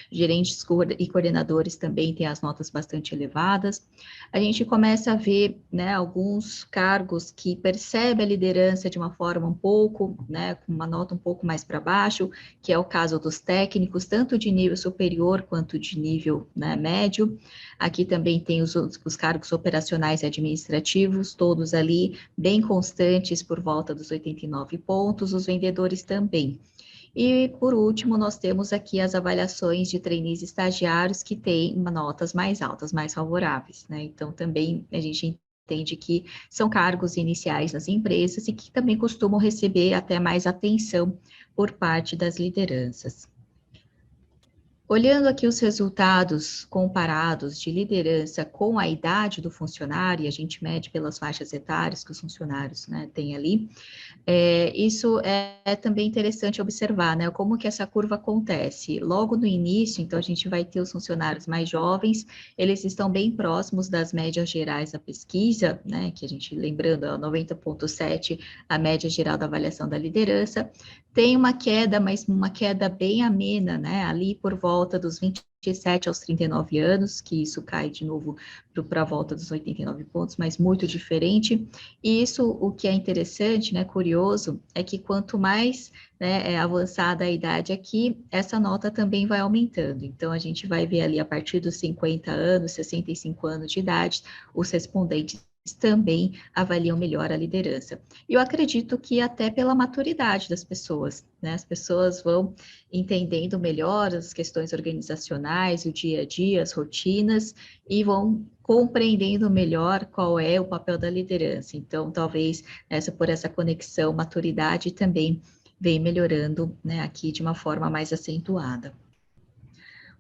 Gerentes e coordenadores também têm as notas bastante elevadas. A gente começa a ver, né, alguns cargos que percebem a liderança de uma forma um pouco, né, com uma nota um pouco mais para baixo, que é o caso dos técnicos, tanto de nível superior superior quanto de nível, né, médio. Aqui também tem os cargos operacionais e administrativos, todos ali bem constantes por volta dos 89 pontos, os vendedores também. E, por último, nós temos aqui as avaliações de trainees e estagiários que têm notas mais altas, mais favoráveis, né? Então, também a gente entende que são cargos iniciais nas empresas e que também costumam receber até mais atenção por parte das lideranças. Olhando aqui os resultados comparados de liderança com a idade do funcionário, e a gente mede pelas faixas etárias que os funcionários, né, têm ali, isso é também interessante observar, né, como que essa curva acontece. Logo no início, então, a gente vai ter os funcionários mais jovens, eles estão bem próximos das médias gerais da pesquisa, né, que a gente, lembrando, é 90,7, a média geral da avaliação da liderança, tem uma queda, mas uma queda bem amena, né, ali por volta dos 27 aos 39 anos, que isso cai de novo para a volta dos 89 pontos, mas muito diferente. E isso, o que é interessante, né, curioso, é que quanto mais, né, avançada a idade aqui, essa nota também vai aumentando. Então, a gente vai ver ali a partir dos 50 anos, 65 anos de idade, os respondentes também avaliam melhor a liderança. E eu acredito que até pela maturidade das pessoas, né? As pessoas vão entendendo melhor as questões organizacionais, o dia a dia, as rotinas, e vão compreendendo melhor qual é o papel da liderança. Então, talvez por essa conexão, maturidade também vem melhorando, né, aqui de uma forma mais acentuada.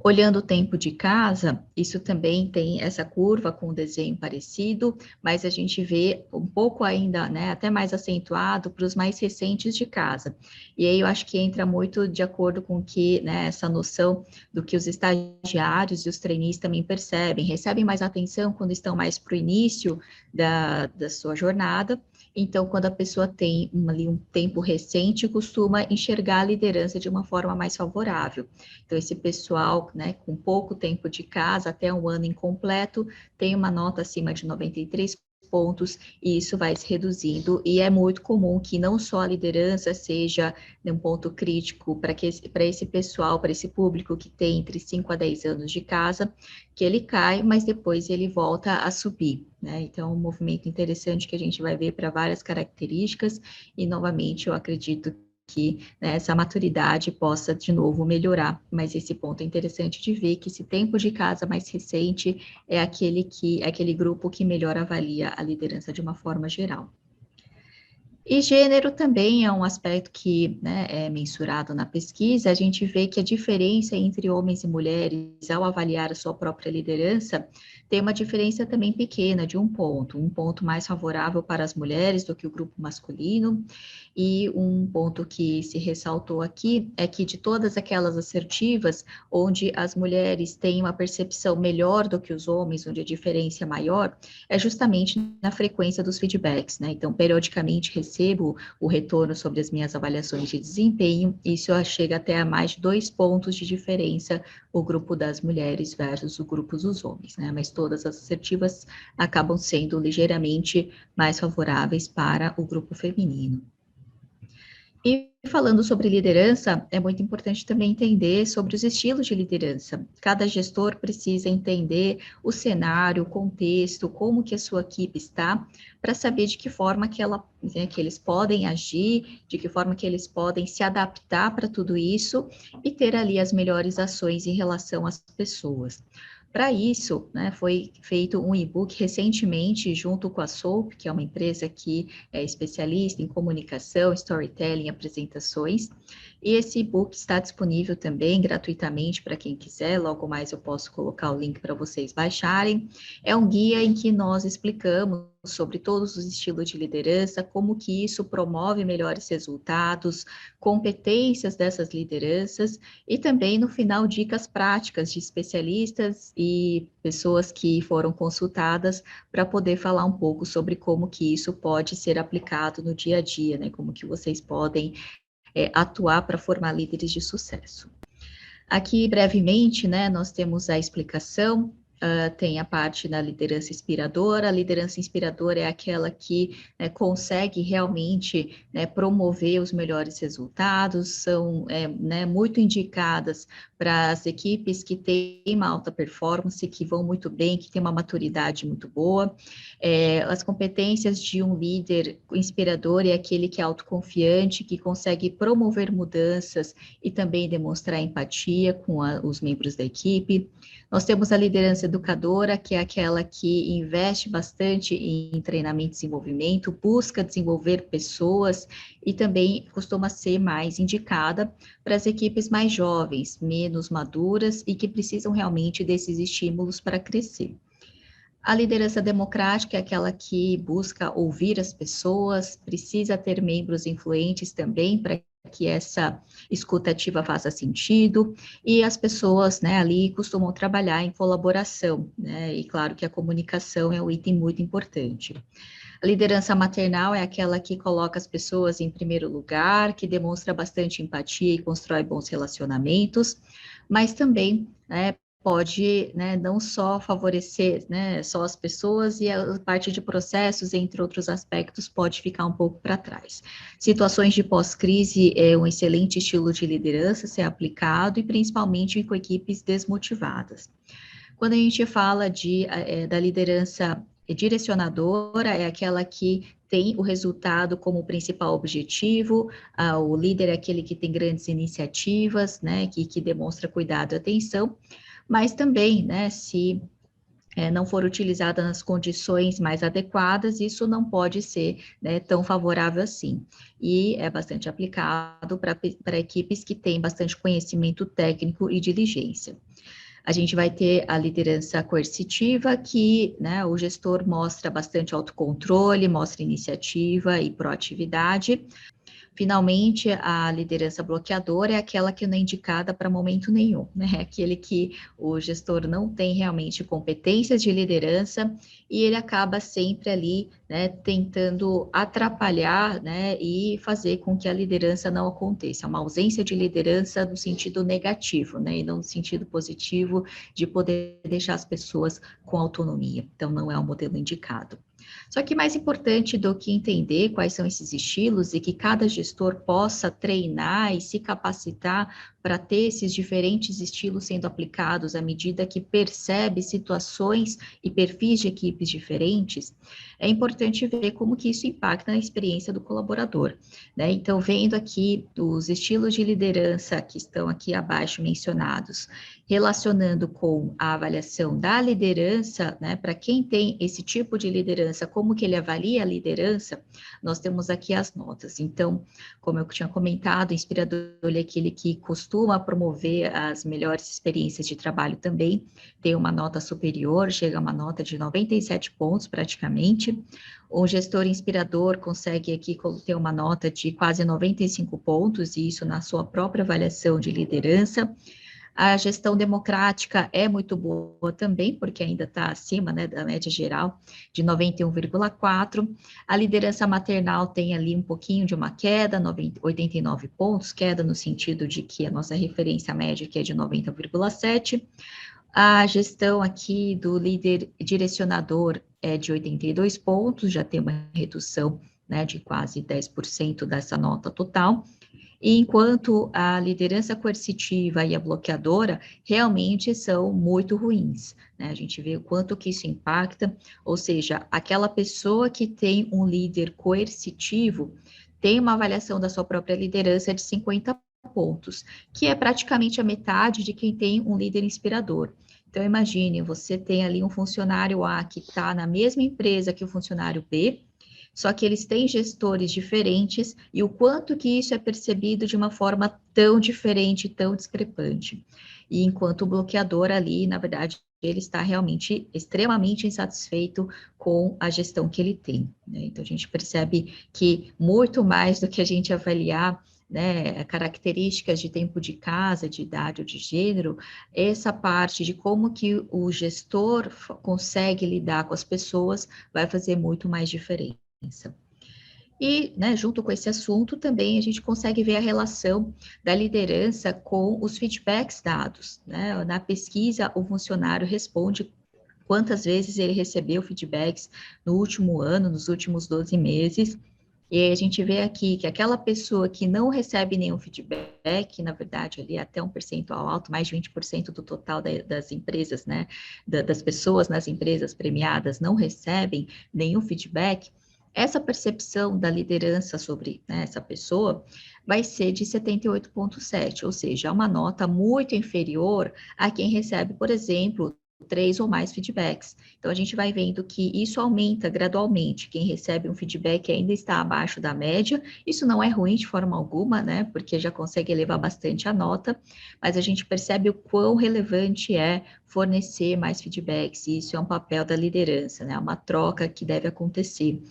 Olhando o tempo de casa, isso também tem essa curva com um desenho parecido, mas a gente vê um pouco ainda, né, até mais acentuado para os mais recentes de casa. E aí eu acho que entra muito de acordo com que, né, essa noção do que os estagiários e os trainees também percebem, recebem mais atenção quando estão mais para o início da sua jornada. Então, quando a pessoa tem ali um tempo recente, costuma enxergar a liderança de uma forma mais favorável. Então, esse pessoal, né, com pouco tempo de casa, até um ano incompleto, tem uma nota acima de 93 pontos, e isso vai se reduzindo, e é muito comum que não só a liderança seja um ponto crítico para esse pessoal, para esse público que tem entre 5 a 10 anos de casa, que ele cai, mas depois ele volta a subir, né? Então, um movimento interessante que a gente vai ver para várias características, e novamente eu acredito que, né, essa maturidade possa de novo melhorar, mas esse ponto é interessante de ver que esse tempo de casa mais recente é aquele grupo que melhor avalia a liderança de uma forma geral. E gênero também é um aspecto que, né, é mensurado na pesquisa. A gente vê que a diferença entre homens e mulheres, ao avaliar a sua própria liderança, tem uma diferença também pequena, de um ponto mais favorável para as mulheres do que o grupo masculino. E um ponto que se ressaltou aqui é que de todas aquelas assertivas, onde as mulheres têm uma percepção melhor do que os homens, onde a diferença é maior, é justamente na frequência dos feedbacks, né? Então, periodicamente recebo o retorno sobre as minhas avaliações de desempenho, e isso chega até a mais de 2 pontos de diferença, o grupo das mulheres versus o grupo dos homens, né? Mas todas as assertivas acabam sendo ligeiramente mais favoráveis para o grupo feminino. E falando sobre liderança, é muito importante também entender sobre os estilos de liderança. Cada gestor precisa entender o cenário, o contexto, como que a sua equipe está, para saber de que forma que eles podem agir, de que forma que eles podem se adaptar para tudo isso e ter ali as melhores ações em relação às pessoas. Para isso, né, foi feito um e-book recentemente junto com a SOAP, que é uma empresa que é especialista em comunicação, storytelling, apresentações. E esse e-book está disponível também gratuitamente para quem quiser. Logo mais eu posso colocar o link para vocês baixarem. É um guia em que nós explicamos sobre todos os estilos de liderança, como que isso promove melhores resultados, competências dessas lideranças e também, no final, dicas práticas de especialistas e pessoas que foram consultadas para poder falar um pouco sobre como que isso pode ser aplicado no dia a dia, né? Como que vocês podem atuar para formar líderes de sucesso. Aqui, brevemente, né, nós temos a explicação tem a parte da liderança inspiradora. A liderança inspiradora é aquela que consegue realmente promover os melhores resultados, são muito indicadas para as equipes que têm uma alta performance, que vão muito bem, que têm uma maturidade muito boa. As competências de um líder inspirador é aquele que é autoconfiante, que consegue promover mudanças e também demonstrar empatia com os membros da equipe. Nós temos a liderança educadora, que é aquela que investe bastante em treinamento e desenvolvimento, busca desenvolver pessoas e também costuma ser mais indicada para as equipes mais jovens, menos maduras e que precisam realmente desses estímulos para crescer. A liderança democrática é aquela que busca ouvir as pessoas, precisa ter membros influentes também para que essa escuta ativa faça sentido, e as pessoas ali costumam trabalhar em colaboração, e claro que a comunicação é um item muito importante. A liderança maternal é aquela que coloca as pessoas em primeiro lugar, que demonstra bastante empatia e constrói bons relacionamentos, mas também pode não só favorecer só as pessoas, e a parte de processos, entre outros aspectos, pode ficar um pouco para trás. Situações de pós-crise é um excelente estilo de liderança ser aplicado, e principalmente com equipes desmotivadas. Quando a gente fala da liderança direcionadora, é aquela que tem o resultado como principal objetivo, o líder é aquele que tem grandes iniciativas, que demonstra cuidado e atenção, mas também, se não for utilizada nas condições mais adequadas, isso não pode ser tão favorável assim. E é bastante aplicado para equipes que têm bastante conhecimento técnico e diligência. A gente vai ter a liderança coercitiva, que o gestor mostra bastante autocontrole, mostra iniciativa e proatividade. Finalmente, a liderança bloqueadora é aquela que não é indicada para momento nenhum, aquele que o gestor não tem realmente competências de liderança e ele acaba sempre ali, tentando atrapalhar, e fazer com que a liderança não aconteça. Uma ausência de liderança no sentido negativo, e não no sentido positivo de poder deixar as pessoas com autonomia. Então, não é um modelo indicado. Só que mais importante do que entender quais são esses estilos e que cada gestor possa treinar e se capacitar para ter esses diferentes estilos sendo aplicados à medida que percebe situações e perfis de equipes diferentes, é importante ver como que isso impacta na experiência do colaborador, Então, vendo aqui os estilos de liderança que estão aqui abaixo mencionados, relacionando com a avaliação da liderança, para quem tem esse tipo de liderança, como que ele avalia a liderança, nós temos aqui as notas. Então, como eu tinha comentado, o inspirador é aquele que costuma promover as melhores experiências de trabalho também, tem uma nota superior, chega a uma nota de 97 pontos praticamente. O gestor inspirador consegue aqui ter uma nota de quase 95 pontos, e isso na sua própria avaliação de liderança. A gestão democrática é muito boa também, porque ainda está acima da média geral, de 91,4. A liderança maternal tem ali um pouquinho de uma queda, 89 pontos, queda no sentido de que a nossa referência média aqui é de 90,7. A gestão aqui do líder direcionador é de 82 pontos, já tem uma redução de quase 10% dessa nota total. E enquanto a liderança coercitiva e a bloqueadora realmente são muito ruins, A gente vê o quanto que isso impacta, ou seja, aquela pessoa que tem um líder coercitivo tem uma avaliação da sua própria liderança de 50 pontos, que é praticamente a metade de quem tem um líder inspirador. Então, imagine, você tem ali um funcionário A que está na mesma empresa que o funcionário B, só que eles têm gestores diferentes e o quanto que isso é percebido de uma forma tão diferente, tão discrepante. E enquanto o bloqueador ali, na verdade, ele está realmente extremamente insatisfeito com a gestão que ele tem, Então, a gente percebe que muito mais do que a gente avaliar características de tempo de casa, de idade ou de gênero, essa parte de como que o gestor consegue lidar com as pessoas vai fazer muito mais diferença. E, junto com esse assunto, também a gente consegue ver a relação da liderança com os feedbacks dados, Na pesquisa, o funcionário responde quantas vezes ele recebeu feedbacks no último ano, nos últimos 12 meses. E aí a gente vê aqui que aquela pessoa que não recebe nenhum feedback, na verdade, ali até um percentual alto, mais de 20% do total das empresas, né, das pessoas nas empresas premiadas não recebem nenhum feedback, essa percepção da liderança sobre, né, essa pessoa vai ser de 78,7, ou seja, é uma nota muito inferior a quem recebe, por exemplo, 3 ou mais feedbacks. Então, a gente vai vendo que isso aumenta gradualmente. Quem recebe um feedback ainda está abaixo da média. Isso não é ruim de forma alguma, né? Porque já consegue elevar bastante a nota, mas a gente percebe o quão relevante é fornecer mais feedbacks. E isso é um papel da liderança, né? É uma troca que deve acontecer.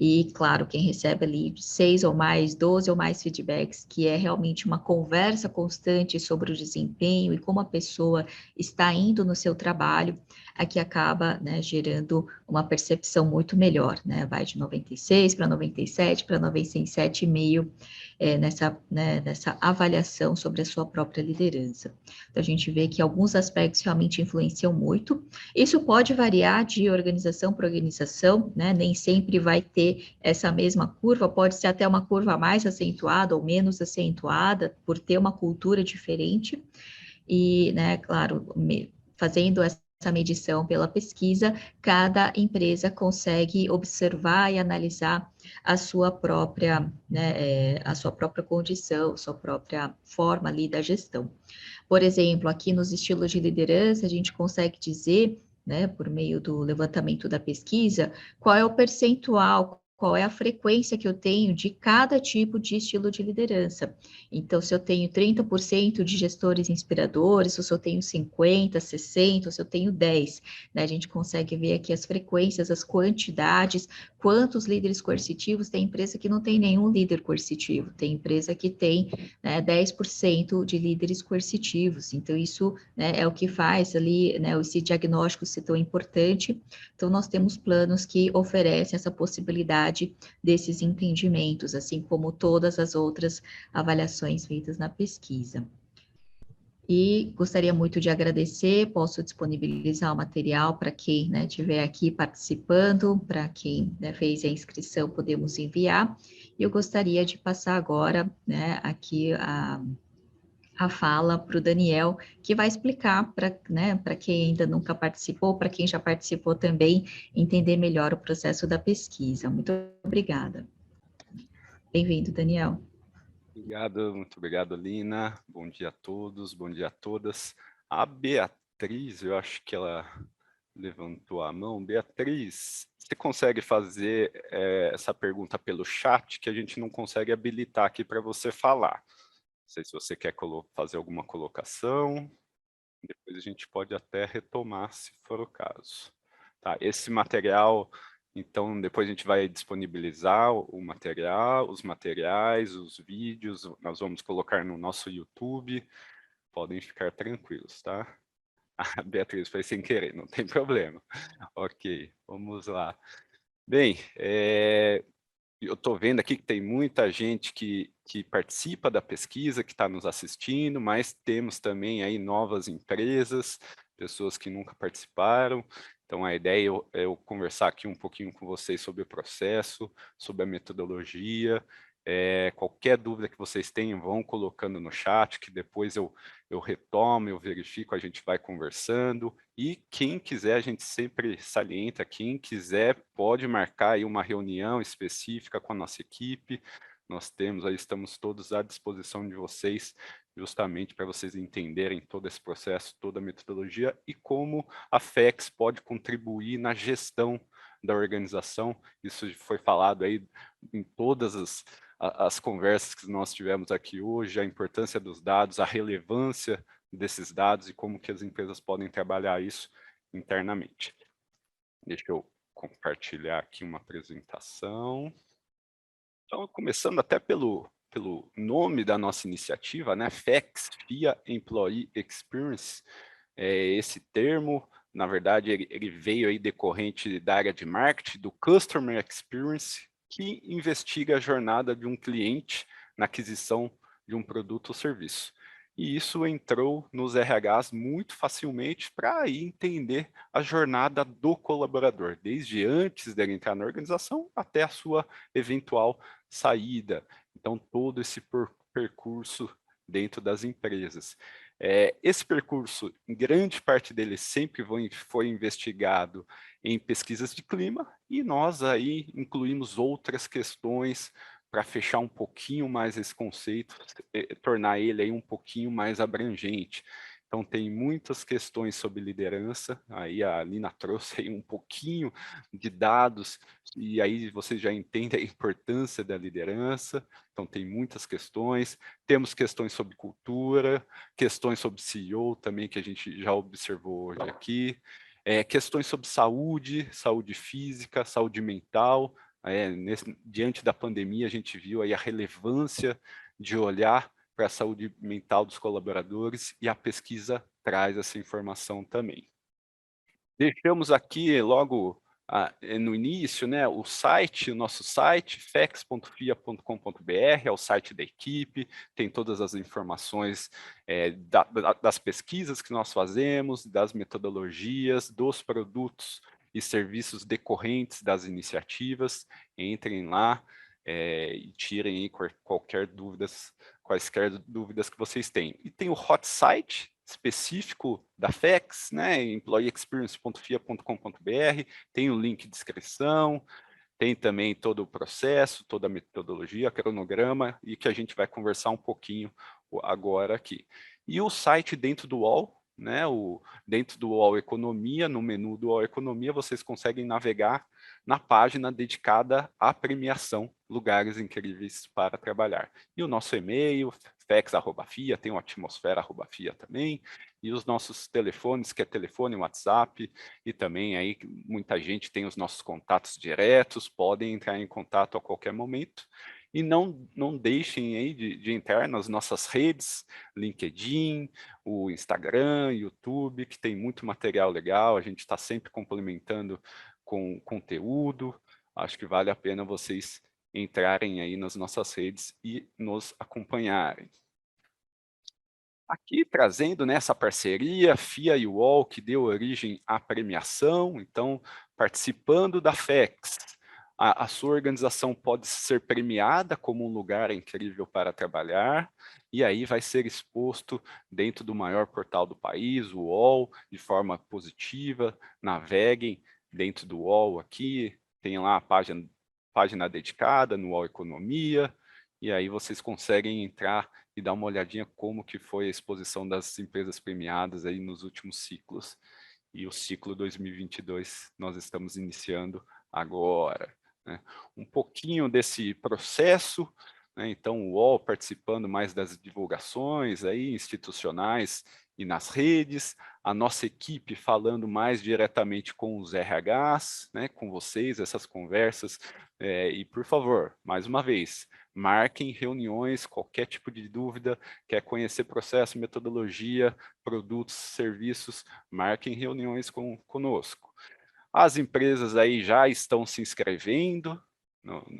E, claro, quem recebe ali 6 ou mais, 12 ou mais feedbacks, que é realmente uma conversa constante sobre o desempenho e como a pessoa está indo no seu trabalho, aqui acaba, né, gerando uma percepção muito melhor, né? Vai de 96 para 97 para 97,5 nessa avaliação sobre a sua própria liderança. Então, a gente vê que alguns aspectos realmente influenciam muito. Isso pode variar de organização para organização, né? Nem sempre vai ter essa mesma curva, pode ser até uma curva mais acentuada ou menos acentuada, por ter uma cultura diferente. E, né, claro, fazendo essa medição pela pesquisa, cada empresa consegue observar e analisar a sua própria, né, a sua própria condição, sua própria forma ali da gestão. Por exemplo, aqui nos estilos de liderança, a gente consegue dizer, né, por meio do levantamento da pesquisa, qual é o percentual, qual é a frequência que eu tenho de cada tipo de estilo de liderança. Então, se eu tenho 30% de gestores inspiradores, ou se eu tenho 50, 60, ou se eu tenho 10, né, a gente consegue ver aqui as frequências, as quantidades, quantos líderes coercitivos. Tem empresa que não tem nenhum líder coercitivo, tem empresa que tem, né, 10% de líderes coercitivos. Então, isso, né, é o que faz ali, né, esse diagnóstico ser tão importante. Então, nós temos planos que oferecem essa possibilidade desses entendimentos, assim como todas as outras avaliações feitas na pesquisa. E gostaria muito de agradecer, posso disponibilizar o material para quem, né, estiver aqui participando, para quem, né, fez a inscrição, podemos enviar. E eu gostaria de passar agora, né, aqui a fala para o Daniel, que vai explicar para, né, para quem ainda nunca participou, para quem já participou também, entender melhor o processo da pesquisa. Muito obrigada. Bem-vindo, Daniel. Obrigado, muito obrigado, Lina. Bom dia a todos, bom dia a todas. A Beatriz, eu acho que ela levantou a mão. Beatriz, você consegue fazer essa pergunta pelo chat, que a gente não consegue habilitar aqui para você falar. Não sei se você quer fazer alguma colocação. Depois a gente pode até retomar, se for o caso. Tá, esse material, então, depois a gente vai disponibilizar o material, os materiais, os vídeos, nós vamos colocar no nosso YouTube. Podem ficar tranquilos, tá? A Beatriz foi sem querer, não tem problema. Ok, vamos lá. Bem, eu estou vendo aqui que tem muita gente que participa da pesquisa, que está nos assistindo, mas temos também aí novas empresas, pessoas que nunca participaram. Então, a ideia é eu conversar aqui um pouquinho com vocês sobre o processo, sobre a metodologia. Qualquer dúvida que vocês tenham, vão colocando no chat, que depois eu retomo, eu verifico, a gente vai conversando. E quem quiser, a gente sempre salienta, quem quiser pode marcar aí uma reunião específica com a nossa equipe. Nós temos aí, estamos todos à disposição de vocês, justamente para vocês entenderem todo esse processo, toda a metodologia e como a FEX pode contribuir na gestão da organização. Isso foi falado aí em todas as conversas que nós tivemos aqui hoje, a importância dos dados, a relevância desses dados e como que as empresas podem trabalhar isso internamente. Deixa eu compartilhar aqui uma apresentação. Então, começando até pelo nome da nossa iniciativa, né? FEX, FIA Employee Experience. Esse termo, na verdade, ele veio aí decorrente da área de marketing, do Customer Experience, que investiga a jornada de um cliente na aquisição de um produto ou serviço. E isso entrou nos RHs muito facilmente para aí entender a jornada do colaborador, desde antes dele entrar na organização até a sua eventual saída. Então, todo esse percurso dentro das empresas. Esse percurso, em grande parte dele, sempre foi investigado em pesquisas de clima, e nós aí incluímos outras questões para fechar um pouquinho mais esse conceito, tornar ele aí um pouquinho mais abrangente. Então, tem muitas questões sobre liderança, aí a Lina trouxe aí um pouquinho de dados, e aí vocês já entendem a importância da liderança. Então, tem muitas questões. Temos questões sobre cultura, questões sobre CEO também, que a gente já observou hoje aqui. Questões sobre saúde, saúde física, saúde mental. Diante da pandemia, a gente viu aí a relevância de olhar para a saúde mental dos colaboradores, e a pesquisa traz essa informação também. Deixamos aqui logo no início, né, o nosso site, fex.fia.com.br, é o site da equipe, tem todas as informações das pesquisas que nós fazemos, das metodologias, dos produtos e serviços decorrentes das iniciativas. Entrem lá e tirem aí quaisquer dúvidas que vocês têm. E tem o hot site específico da FEX, né, employeeexperience.fia.com.br, tem o link de inscrição, tem também todo o processo, toda a metodologia, cronograma, e que a gente vai conversar um pouquinho agora aqui. E o site dentro do UOL, né, dentro do UOL Economia, no menu do UOL Economia, vocês conseguem navegar na página dedicada à premiação, lugares incríveis para trabalhar. E o nosso e-mail, fex@fia, tem o atmosfera@fia também, e os nossos telefones, que é telefone, WhatsApp, e também aí muita gente tem os nossos contatos diretos, podem entrar em contato a qualquer momento. E não deixem aí de entrar nas nossas redes, LinkedIn, o Instagram, YouTube, que tem muito material legal, a gente está sempre complementando com conteúdo. Acho que vale a pena vocês entrarem aí nas nossas redes e nos acompanharem. Aqui trazendo, né, essa parceria, FIA e UOL, que deu origem à premiação. Então, participando da FEX, a sua organização pode ser premiada como um lugar incrível para trabalhar, e aí vai ser exposto dentro do maior portal do país, o UOL, de forma positiva. Naveguem dentro do UOL aqui, tem lá a página dedicada no UOL Economia, e aí vocês conseguem entrar e dar uma olhadinha como que foi a exposição das empresas premiadas aí nos últimos ciclos. E o ciclo 2022 nós estamos iniciando agora, né? Um pouquinho desse processo, né? Então o UOL participando mais das divulgações aí, institucionais e nas redes, a nossa equipe falando mais diretamente com os RHs, né? Com vocês, essas conversas, e por favor, mais uma vez, marquem reuniões, qualquer tipo de dúvida, quer conhecer processo, metodologia, produtos, serviços, marquem reuniões conosco. As empresas aí já estão se inscrevendo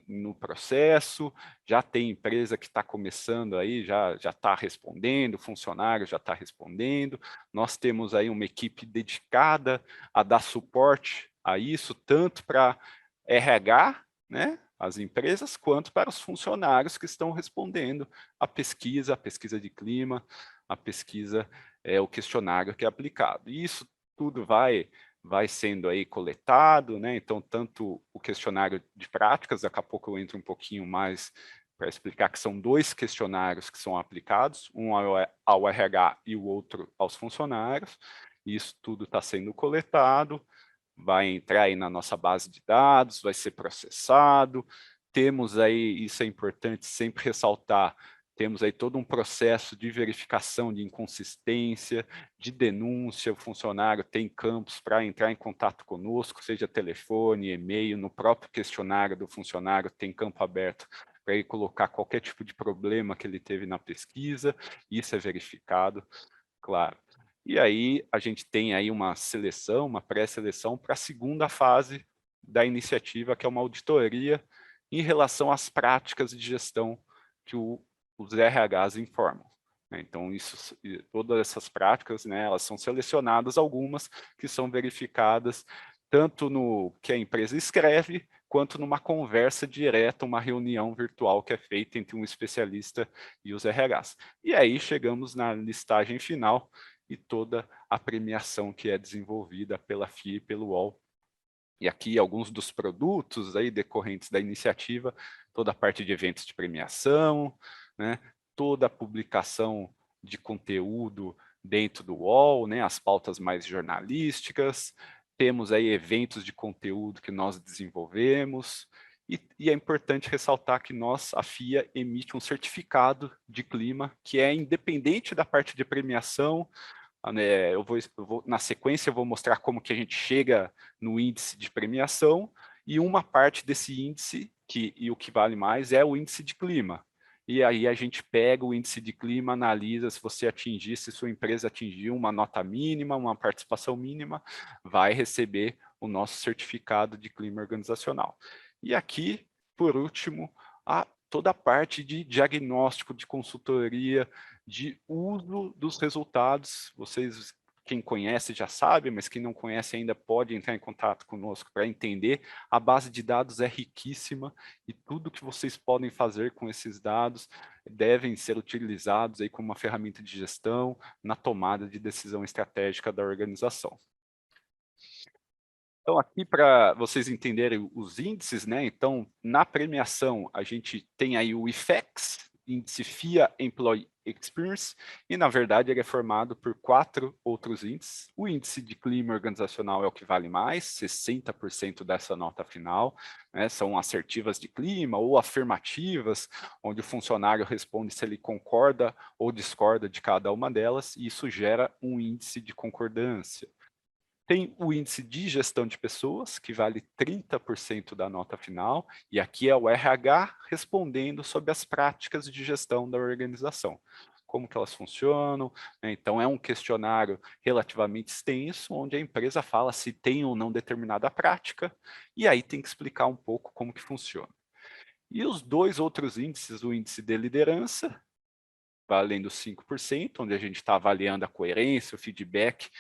no processo, já tem empresa que está começando aí, já está respondendo, funcionário já está respondendo. Nós temos aí uma equipe dedicada a dar suporte a isso, tanto para RH, né, as empresas, quanto para os funcionários que estão respondendo a pesquisa de clima, a pesquisa, o questionário que é aplicado. E isso tudo vai sendo aí coletado, né? Então, tanto o questionário de práticas, daqui a pouco eu entro um pouquinho mais para explicar que são 2 questionários que são aplicados, um ao RH e o outro aos funcionários. Isso tudo está sendo coletado, vai entrar aí na nossa base de dados, vai ser processado. Temos aí, isso é importante sempre ressaltar, temos aí todo um processo de verificação de inconsistência, de denúncia. O funcionário tem campos para entrar em contato conosco, seja telefone, e-mail, no próprio questionário do funcionário tem campo aberto para ele colocar qualquer tipo de problema que ele teve na pesquisa, isso é verificado, claro. E aí a gente tem aí uma seleção, uma pré-seleção para a segunda fase da iniciativa, que é uma auditoria em relação às práticas de gestão que os RHs informam. né? Então, todas essas práticas, né, elas são selecionadas, algumas que são verificadas tanto no que a empresa escreve, quanto numa conversa direta, uma reunião virtual que é feita entre um especialista e os RHs. E aí chegamos na listagem final e toda a premiação que é desenvolvida pela FIA e pelo UOL. E aqui alguns dos produtos aí decorrentes da iniciativa, toda a parte de eventos de premiação, né, toda a publicação de conteúdo dentro do UOL, né, as pautas mais jornalísticas, temos aí eventos de conteúdo que nós desenvolvemos, e é importante ressaltar que a FIA emite um certificado de clima que é independente da parte de premiação. Na sequência, eu vou mostrar como que a gente chega no índice de premiação, e uma parte desse índice, e o que vale mais, é o índice de clima. E aí a gente pega o índice de clima, analisa se você atingir, se sua empresa atingiu uma nota mínima, uma participação mínima, vai receber o nosso certificado de clima organizacional. E aqui, por último, toda a parte de diagnóstico, de consultoria, de uso dos resultados. Vocês, quem conhece já sabe, mas quem não conhece ainda pode entrar em contato conosco para entender. A base de dados é riquíssima e tudo que vocês podem fazer com esses dados devem ser utilizados aí como uma ferramenta de gestão na tomada de decisão estratégica da organização. Então, aqui para vocês entenderem os índices, né? Então, na premiação, a gente tem aí o IFEX, índice FIA Employee Experience, e na verdade ele é formado por 4 outros índices. O índice de clima organizacional é o que vale mais, 60% dessa nota final, né? São assertivas de clima ou afirmativas, onde o funcionário responde se ele concorda ou discorda de cada uma delas, e isso gera um índice de concordância. Tem o índice de gestão de pessoas, que vale 30% da nota final, e aqui é o RH respondendo sobre as práticas de gestão da organização. Como que elas funcionam, né? Então é um questionário relativamente extenso, onde a empresa fala se tem ou não determinada prática, e aí tem que explicar um pouco como que funciona. E os 2 outros índices, o índice de liderança, valendo 5%, onde a gente está avaliando a coerência, o feedback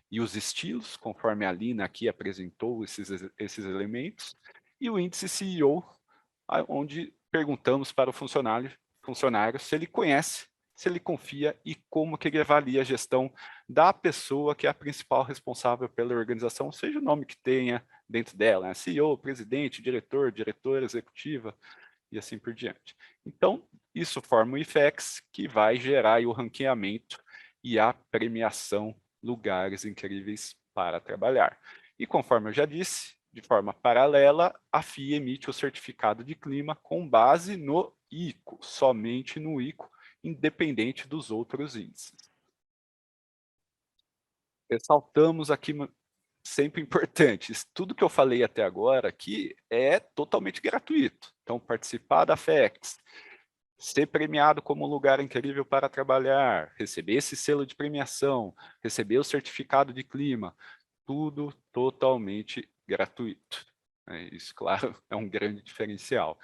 e os estilos, conforme a Lina aqui apresentou esses elementos, e o índice CEO, onde perguntamos para o funcionário se ele conhece, se ele confia e como que ele avalia a gestão da pessoa que é a principal responsável pela organização, seja o nome que tenha dentro dela, né? CEO, presidente, diretor, diretora executiva e assim por diante. Então, isso forma o IFEX, que vai gerar o ranqueamento e a premiação lugares incríveis para trabalhar. E conforme eu já disse, de forma paralela, a FIA emite o certificado de clima com base no ICO, somente no ICO, independente dos outros índices. Ressaltamos aqui, sempre importante, tudo que eu falei até agora aqui é totalmente gratuito. Então, participar da FEX, ser premiado como um lugar incrível para trabalhar, receber esse selo de premiação, receber o certificado de clima, tudo totalmente gratuito. Isso, claro, é um grande diferencial.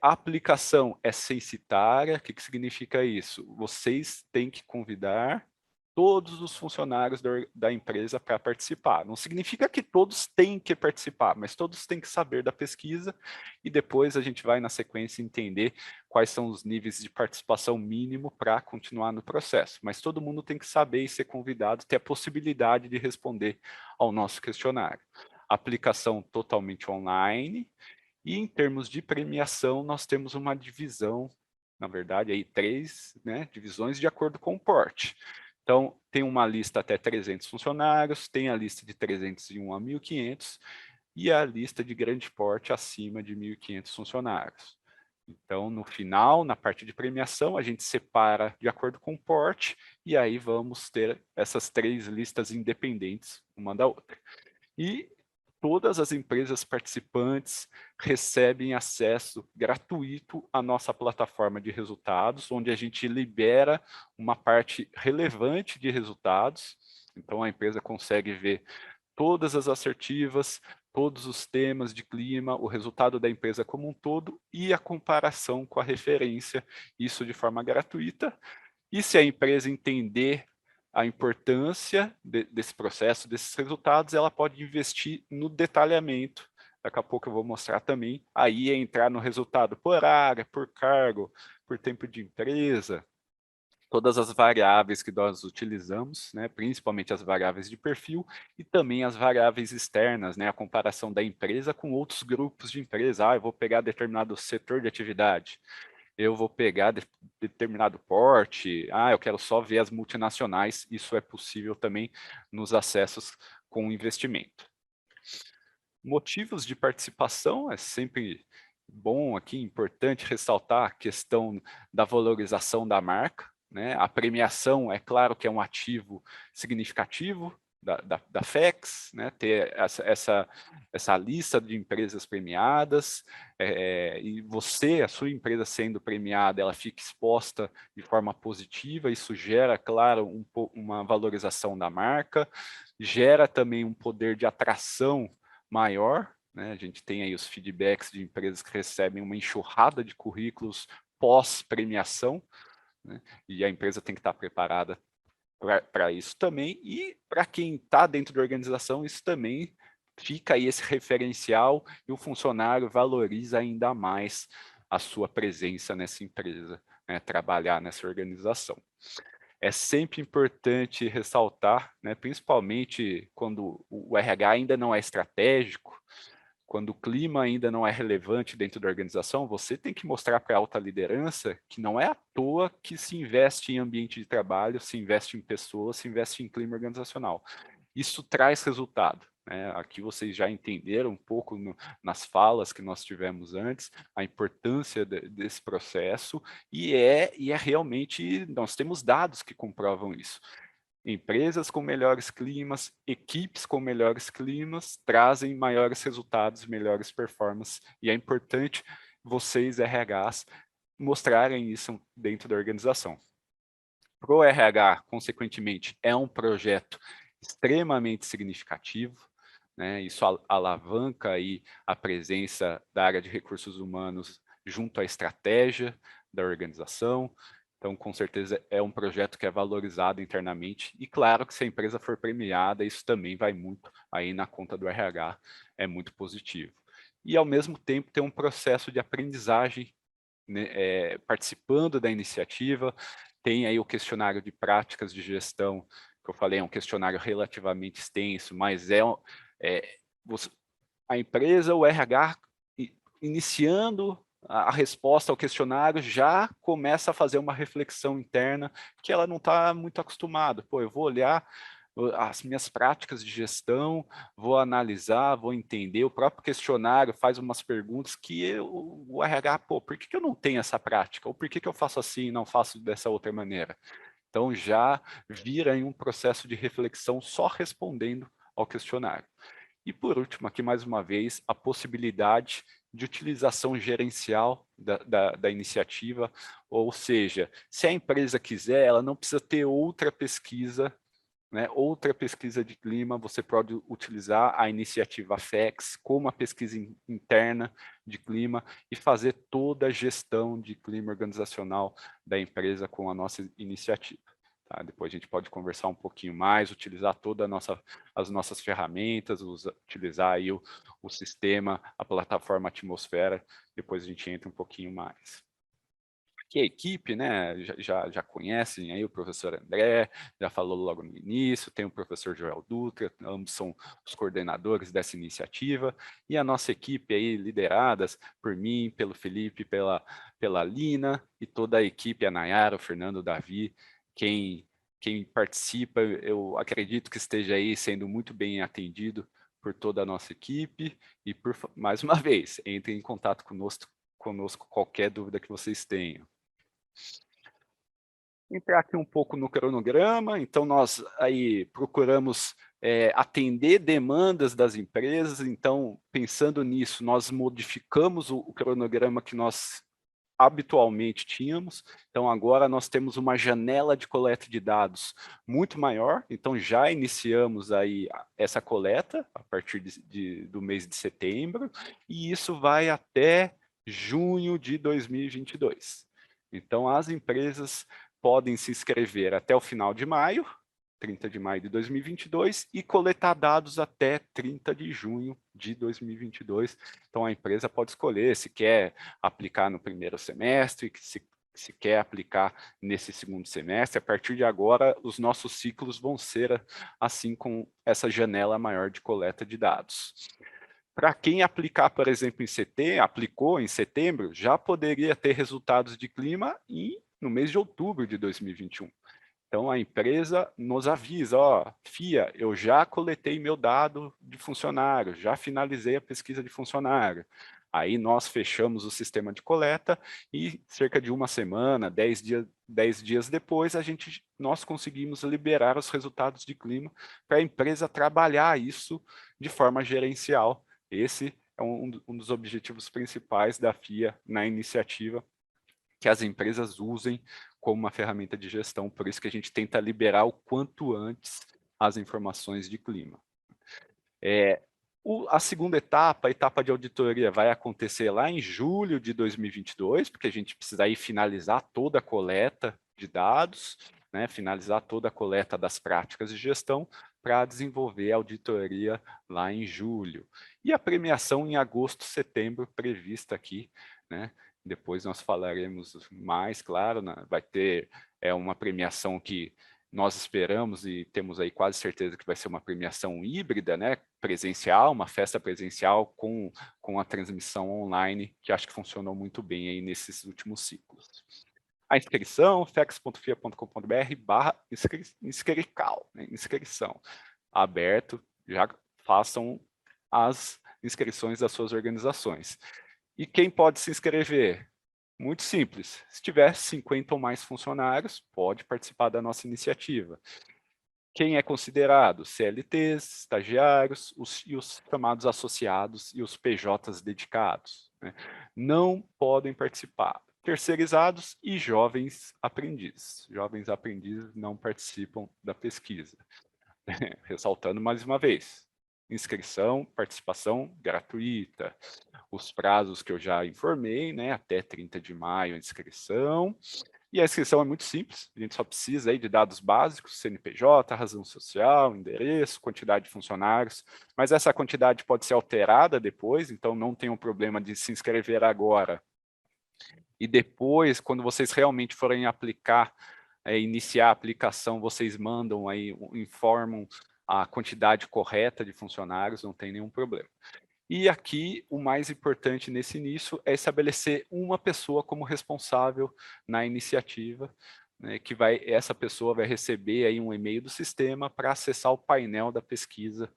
A aplicação é censitária. O que significa isso? Vocês têm que convidar todos os funcionários da empresa para participar. Não significa que todos têm que participar, mas todos têm que saber da pesquisa, e depois a gente vai na sequência entender quais são os níveis de participação mínimo para continuar no processo. Mas todo mundo tem que saber e ser convidado, ter a possibilidade de responder ao nosso questionário. Aplicação totalmente online, e em termos de premiação nós temos uma divisão, na verdade, aí 3, né, divisões de acordo com o porte. Então, tem uma lista até 300 funcionários, tem a lista de 301 a 1.500 e a lista de grande porte acima de 1.500 funcionários. Então, no final, na parte de premiação, a gente separa de acordo com o porte, e aí vamos ter essas 3 listas independentes uma da outra. E todas as empresas participantes recebem acesso gratuito à nossa plataforma de resultados, onde a gente libera uma parte relevante de resultados. Então, a empresa consegue ver todas as assertivas, todos os temas de clima, o resultado da empresa como um todo e a comparação com a referência, isso de forma gratuita. E se a empresa entender a importância desse processo, desses resultados, ela pode investir no detalhamento. Daqui a pouco eu vou mostrar também. Aí é entrar no resultado por área, por cargo, por tempo de empresa, todas as variáveis que nós utilizamos, né, principalmente as variáveis de perfil e também as variáveis externas, né, a comparação da empresa com outros grupos de empresa. Eu vou pegar determinado setor de atividade, eu vou pegar determinado porte, eu quero só ver as multinacionais. Isso é possível também nos acessos com investimento. Motivos de participação, é sempre bom aqui, importante ressaltar a questão da valorização da marca, né? A premiação, é claro que é um ativo significativo da FEX, né? Ter essa lista de empresas premiadas, e você, a sua empresa sendo premiada, ela fica exposta de forma positiva, isso gera, claro, uma valorização da marca, gera também um poder de atração maior, né? A gente tem aí os feedbacks de empresas que recebem uma enxurrada de currículos pós-premiação, né? E a empresa tem que estar preparada para isso também, e para quem está dentro da organização, isso também fica aí esse referencial, e o funcionário valoriza ainda mais a sua presença nessa empresa, né? Trabalhar nessa organização. É sempre importante ressaltar, né, principalmente quando o RH ainda não é estratégico, quando o clima ainda não é relevante dentro da organização, você tem que mostrar para a alta liderança que não é à toa que se investe em ambiente de trabalho, se investe em pessoas, se investe em clima organizacional. Isso traz resultado, né? Aqui vocês já entenderam um pouco nas falas que nós tivemos antes, a importância desse processo, e é realmente, nós temos dados que comprovam isso. Empresas com melhores climas, equipes com melhores climas, trazem maiores resultados, melhores performances, e é importante vocês, RHs, mostrarem isso dentro da organização. Para o RH, consequentemente, é um projeto extremamente significativo, né? Isso alavanca aí a presença da área de recursos humanos junto à estratégia da organização. Então, com certeza, é um projeto que é valorizado internamente, e claro que se a empresa for premiada, isso também vai muito aí na conta do RH, é muito positivo. E, ao mesmo tempo, tem um processo de aprendizagem, né, participando da iniciativa. Tem aí o questionário de práticas de gestão, que eu falei, é um questionário relativamente extenso, mas a empresa, o RH, iniciando a resposta ao questionário, já começa a fazer uma reflexão interna que ela não está muito acostumada. Eu vou olhar as minhas práticas de gestão, vou analisar, vou entender. O próprio questionário faz umas perguntas que o RH, por que eu não tenho essa prática? Ou por que eu faço assim e não faço dessa outra maneira? Então, já vira em um processo de reflexão só respondendo ao questionário. E, por último, aqui mais uma vez, a possibilidade de utilização gerencial da iniciativa, ou seja, se a empresa quiser, ela não precisa ter outra pesquisa, né, outra pesquisa de clima, você pode utilizar a iniciativa FEX como uma pesquisa interna de clima e fazer toda a gestão de clima organizacional da empresa com a nossa iniciativa. Tá? Depois a gente pode conversar um pouquinho mais, utilizar todas as nossas ferramentas, utilizar aí o sistema, a plataforma Atmosfera, depois a gente entra um pouquinho mais. Aqui a equipe, né, já conhecem aí o professor André, já falou logo no início, tem o professor Joel Dutra, ambos são os coordenadores dessa iniciativa, e a nossa equipe aí lideradas por mim, pelo Felipe, pela Lina, e toda a equipe, a Nayara, o Fernando, o Davi, quem participa, eu acredito que esteja aí sendo muito bem atendido por toda a nossa equipe, e mais uma vez, entre em contato conosco qualquer dúvida que vocês tenham. Entrar aqui um pouco no cronograma, então nós aí procuramos atender demandas das empresas, então pensando nisso, nós modificamos o cronograma que nós habitualmente tínhamos, então agora nós temos uma janela de coleta de dados muito maior, então já iniciamos aí essa coleta a partir do mês de setembro, e isso vai até junho de 2022. Então as empresas podem se inscrever até o final de maio, 30 de maio de 2022, e coletar dados até 30 de junho de 2022. Então, a empresa pode escolher se quer aplicar no primeiro semestre, se quer aplicar nesse segundo semestre. A partir de agora, os nossos ciclos vão ser assim, com essa janela maior de coleta de dados. Para quem aplicar, por exemplo, aplicou em setembro, já poderia ter resultados de clima no mês de outubro de 2021. Então, a empresa nos avisa, ó, FIA, eu já coletei meu dado de funcionário, já finalizei a pesquisa de funcionário. Aí nós fechamos o sistema de coleta e cerca de uma semana, 10 dias depois, nós conseguimos liberar os resultados de clima para a empresa trabalhar isso de forma gerencial. Esse é um dos objetivos principais da FIA na iniciativa, que as empresas usem como uma ferramenta de gestão. Por isso que a gente tenta liberar o quanto antes as informações de clima. A segunda etapa, a etapa de auditoria, vai acontecer lá em julho de 2022, porque a gente precisa aí finalizar toda a coleta de dados, né, finalizar toda a coleta das práticas de gestão para desenvolver a auditoria lá em julho. E a premiação em agosto, setembro, prevista aqui, né? Depois nós falaremos mais, claro, né? Vai ter uma premiação que nós esperamos e temos aí quase certeza que vai ser uma premiação híbrida, né? Presencial, uma festa presencial com a transmissão online, que acho que funcionou muito bem aí nesses últimos ciclos. A inscrição, fex.fia.com.br/inscrical, né? Inscrição. Aberto, já façam as inscrições das suas organizações. E quem pode se inscrever? Muito simples. Se tiver 50 ou mais funcionários, pode participar da nossa iniciativa. Quem é considerado? CLTs, estagiários e os chamados associados e os PJs dedicados, né? Não podem participar. Terceirizados e jovens aprendizes. Jovens aprendizes não participam da pesquisa. Ressaltando mais uma vez, inscrição, participação gratuita. Os prazos que eu já informei, né, até 30 de maio a inscrição. E a inscrição é muito simples, a gente só precisa aí de dados básicos, CNPJ, razão social, endereço, quantidade de funcionários, mas essa quantidade pode ser alterada depois, então não tem um problema de se inscrever agora. E depois, quando vocês realmente forem aplicar, iniciar a aplicação, vocês mandam aí, informam a quantidade correta de funcionários, não tem nenhum problema. E aqui, o mais importante nesse início é estabelecer uma pessoa como responsável na iniciativa, né, essa pessoa vai receber aí um e-mail do sistema para acessar o painel da pesquisa,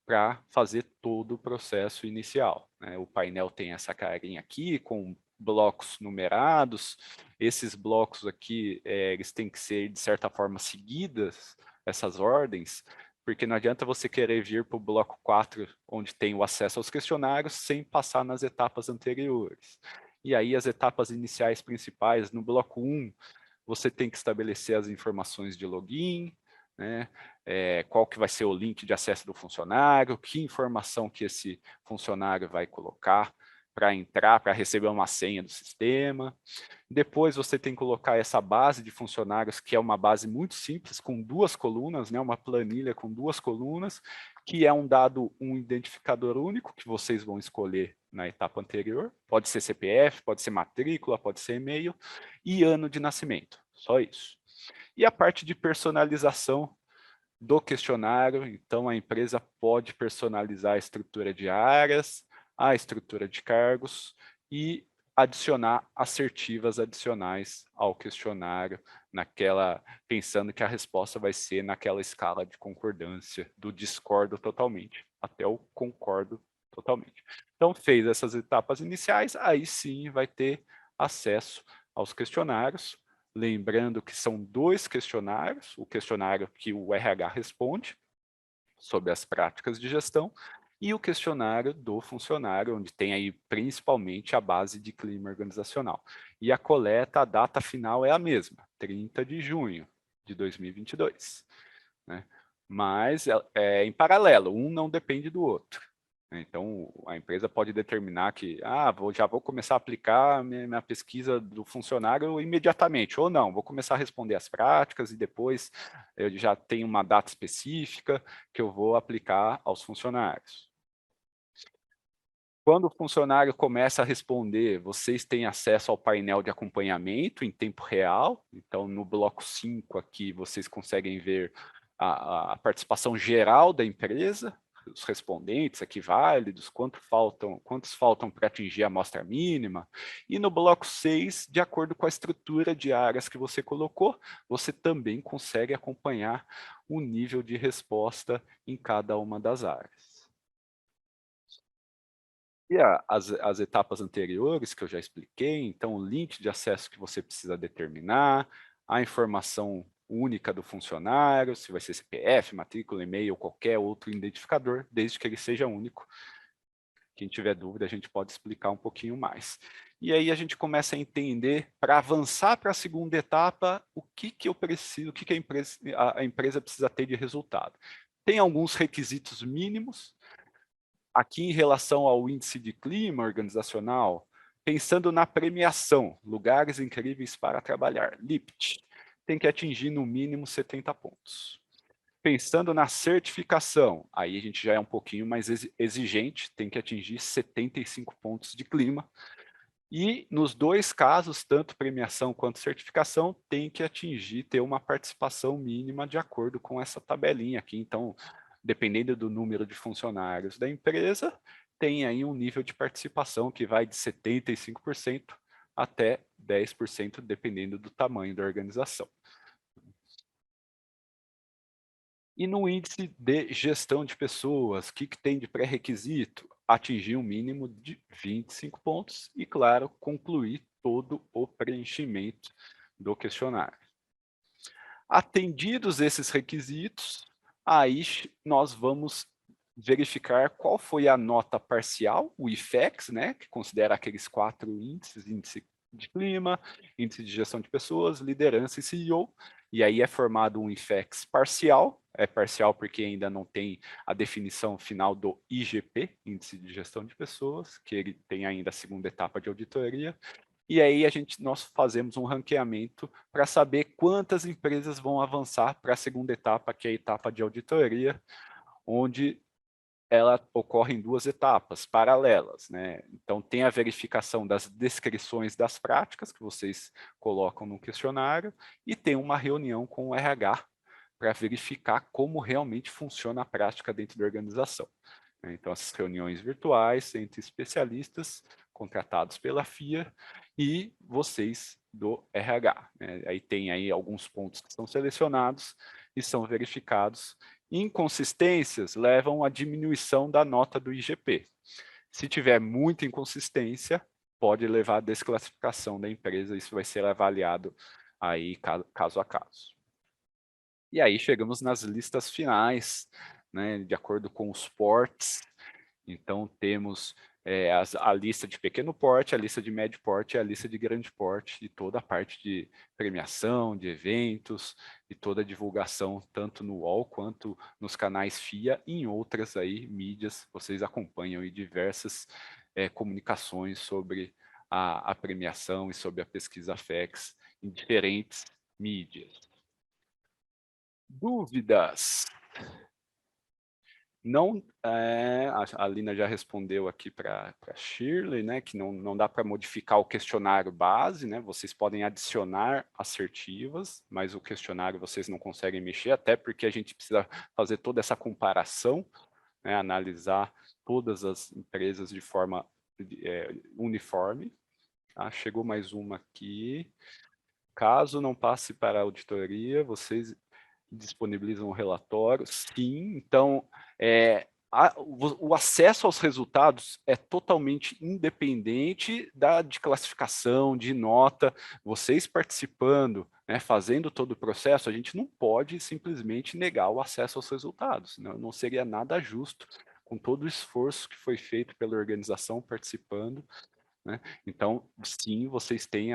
para fazer todo o processo inicial, né? O painel tem essa carinha aqui, com blocos numerados. Esses blocos aqui, eles têm que ser, de certa forma, seguidas, essas ordens, porque não adianta você querer vir para o bloco 4, onde tem o acesso aos questionários, sem passar nas etapas anteriores. E aí, as etapas iniciais principais, no bloco 1, você tem que estabelecer as informações de login, né? Qual que vai ser o link de acesso do funcionário, que informação que esse funcionário vai colocar para entrar, para receber uma senha do sistema. Depois você tem que colocar essa base de funcionários, que é uma base muito simples, com 2 colunas, né? Uma planilha com 2 colunas, que é um identificador único, que vocês vão escolher na etapa anterior. Pode ser CPF, pode ser matrícula, pode ser e-mail, e ano de nascimento, só isso. E a parte de personalização do questionário, então a empresa pode personalizar a estrutura de áreas, a estrutura de cargos e adicionar assertivas adicionais ao questionário, pensando que a resposta vai ser naquela escala de concordância, do discordo totalmente, até o concordo totalmente. Então, fez essas etapas iniciais, aí sim vai ter acesso aos questionários, lembrando que são 2 questionários, o questionário que o RH responde sobre as práticas de gestão e o questionário do funcionário, onde tem aí principalmente a base de clima organizacional. E a coleta, a data final é a mesma, 30 de junho de 2022. Né? Mas, em paralelo, um não depende do outro. Então, a empresa pode determinar que, já vou começar a aplicar minha pesquisa do funcionário imediatamente, ou não, vou começar a responder as práticas e depois eu já tenho uma data específica que eu vou aplicar aos funcionários. Quando o funcionário começa a responder, vocês têm acesso ao painel de acompanhamento em tempo real. Então, no bloco 5 aqui, vocês conseguem ver a participação geral da empresa, os respondentes aqui válidos, quantos faltam para atingir a amostra mínima. E no bloco 6, de acordo com a estrutura de áreas que você colocou, você também consegue acompanhar o nível de resposta em cada uma das áreas. E as etapas anteriores que eu já expliquei, então o link de acesso que você precisa determinar, a informação única do funcionário, se vai ser CPF, matrícula, e-mail, qualquer outro identificador, desde que ele seja único. Quem tiver dúvida, a gente pode explicar um pouquinho mais. E aí a gente começa a entender, para avançar para a segunda etapa, o que eu preciso, o que a empresa precisa ter de resultado. Tem alguns requisitos mínimos. Aqui, em relação ao índice de clima organizacional, pensando na premiação, lugares incríveis para trabalhar, LIPT, tem que atingir no mínimo 70 pontos. Pensando na certificação, aí a gente já é um pouquinho mais exigente, tem que atingir 75 pontos de clima. E nos dois casos, tanto premiação quanto certificação, tem que ter uma participação mínima de acordo com essa tabelinha aqui. Então, dependendo do número de funcionários da empresa, tem aí um nível de participação que vai de 75% até 10%, dependendo do tamanho da organização. E no índice de gestão de pessoas, o que tem de pré-requisito? Atingir um mínimo de 25 pontos e, claro, concluir todo o preenchimento do questionário. Atendidos esses requisitos, aí nós vamos verificar qual foi a nota parcial, o IFEX, né, que considera aqueles 4 índices, índice de clima, índice de gestão de pessoas, liderança e CEO, e aí é formado um IFEX parcial, é parcial porque ainda não tem a definição final do IGP, índice de gestão de pessoas, que ele tem ainda a segunda etapa de auditoria, e aí nós fazemos um ranqueamento para saber quantas empresas vão avançar para a segunda etapa, que é a etapa de auditoria, onde ela ocorre em 2 etapas paralelas, né? Então, tem a verificação das descrições das práticas que vocês colocam no questionário e tem uma reunião com o RH para verificar como realmente funciona a prática dentro da organização. Então, essas reuniões virtuais entre especialistas contratados pela FIA e vocês do RH. Né? Aí tem aí alguns pontos que são selecionados e são verificados. Inconsistências levam à diminuição da nota do IGP. Se tiver muita inconsistência, pode levar à desclassificação da empresa, isso vai ser avaliado aí caso a caso. E aí chegamos nas listas finais, né, de acordo com os portes. Então temos a lista de pequeno porte, a lista de médio porte e a lista de grande porte, e toda a parte de premiação, de eventos, e toda a divulgação, tanto no UOL quanto nos canais FIA e em outras aí, mídias, vocês acompanham aí diversas comunicações sobre a premiação e sobre a pesquisa FEX em diferentes mídias. Dúvidas? Não, a Lina já respondeu aqui para a Shirley, né, que não dá para modificar o questionário base, né, vocês podem adicionar assertivas, mas o questionário vocês não conseguem mexer, até porque a gente precisa fazer toda essa comparação, né, analisar todas as empresas de forma uniforme. Ah, chegou mais uma aqui. Caso não passe para a auditoria, vocês disponibilizam o relatório? Sim, então o acesso aos resultados é totalmente independente de classificação, de nota. Vocês participando, né, fazendo todo o processo, a gente não pode simplesmente negar o acesso aos resultados. Não seria nada justo com todo o esforço que foi feito pela organização participando. Né? Então, sim, vocês têm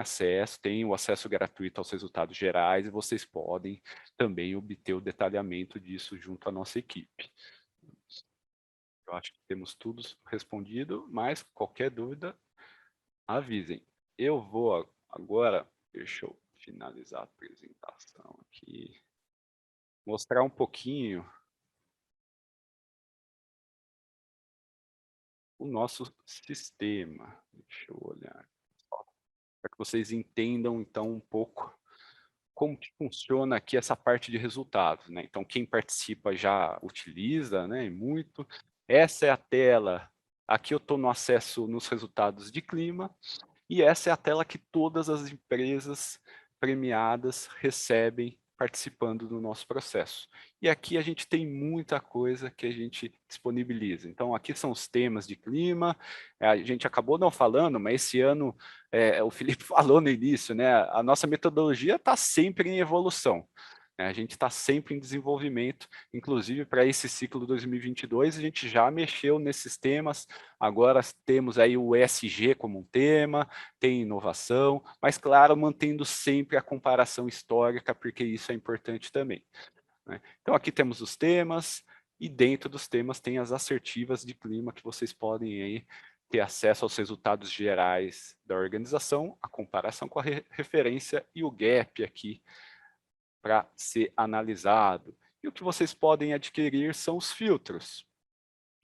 o acesso gratuito aos resultados gerais e vocês podem também obter o detalhamento disso junto à nossa equipe. Eu acho que temos tudo respondido, mas qualquer dúvida, avisem. Eu vou agora, deixa eu finalizar a apresentação aqui, mostrar um pouquinho o nosso sistema. Deixa eu olhar, para que vocês entendam, então, um pouco como que funciona aqui essa parte de resultados, né? Então, quem participa já utiliza, né, e muito. Essa é a tela, aqui eu estou no acesso nos resultados de clima, e essa é a tela que todas as empresas premiadas recebem participando do nosso processo. E aqui a gente tem muita coisa que a gente disponibiliza. Então, aqui são os temas de clima, a gente acabou não falando, mas esse ano, o Felipe falou no início, né, a nossa metodologia está sempre em evolução. A gente está sempre em desenvolvimento, inclusive para esse ciclo 2022, a gente já mexeu nesses temas, agora temos aí o ESG como um tema, tem inovação, mas claro, mantendo sempre a comparação histórica, porque isso é importante também, né? Então aqui temos os temas, e dentro dos temas tem as assertivas de clima, que vocês podem aí ter acesso aos resultados gerais da organização, a comparação com a referência e o gap aqui, para ser analisado. E o que vocês podem adquirir são os filtros.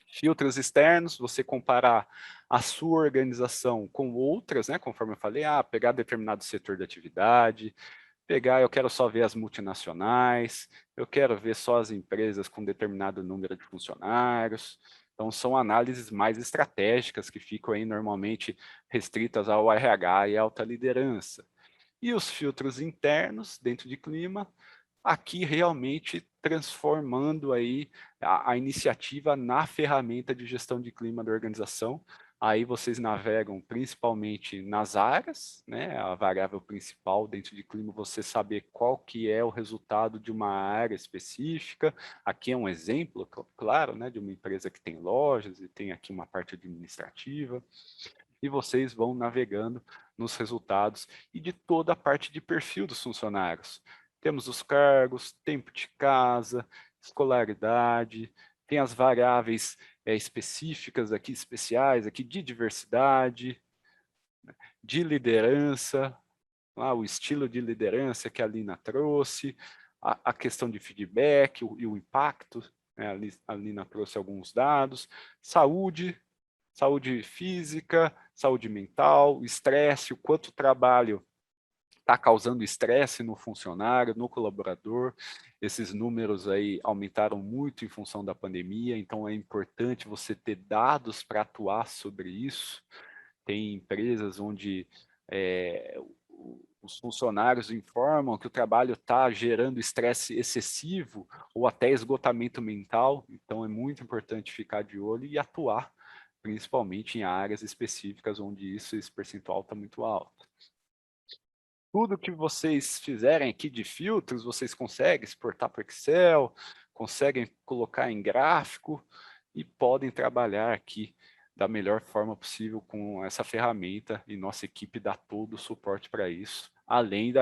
Filtros externos, você comparar a sua organização com outras, né, conforme eu falei, pegar determinado setor de atividade, eu quero só ver as multinacionais, eu quero ver só as empresas com determinado número de funcionários. Então, são análises mais estratégicas que ficam aí normalmente restritas ao RH e à alta liderança. E os filtros internos dentro de clima, aqui realmente transformando aí a iniciativa na ferramenta de gestão de clima da organização. Aí vocês navegam principalmente nas áreas, né? A variável principal dentro de clima, você saber qual que é o resultado de uma área específica. Aqui é um exemplo, claro, né, de uma empresa que tem lojas e tem aqui uma parte administrativa. E vocês vão navegando nos resultados e de toda a parte de perfil dos funcionários. Temos os cargos, tempo de casa, escolaridade, tem as variáveis específicas aqui, especiais aqui de diversidade, de liderança, o estilo de liderança que a Lina trouxe, a questão de feedback e o impacto, né, a Lina trouxe alguns dados, saúde física, saúde mental, estresse, o quanto o trabalho está causando estresse no funcionário, no colaborador. Esses números aí aumentaram muito em função da pandemia, então é importante você ter dados para atuar sobre isso. Tem empresas onde os funcionários informam que o trabalho está gerando estresse excessivo ou até esgotamento mental, então é muito importante ficar de olho e atuar, principalmente em áreas específicas onde esse percentual está muito alto. Tudo que vocês fizerem aqui de filtros, vocês conseguem exportar para o Excel, conseguem colocar em gráfico e podem trabalhar aqui da melhor forma possível com essa ferramenta, e nossa equipe dá todo o suporte para isso, além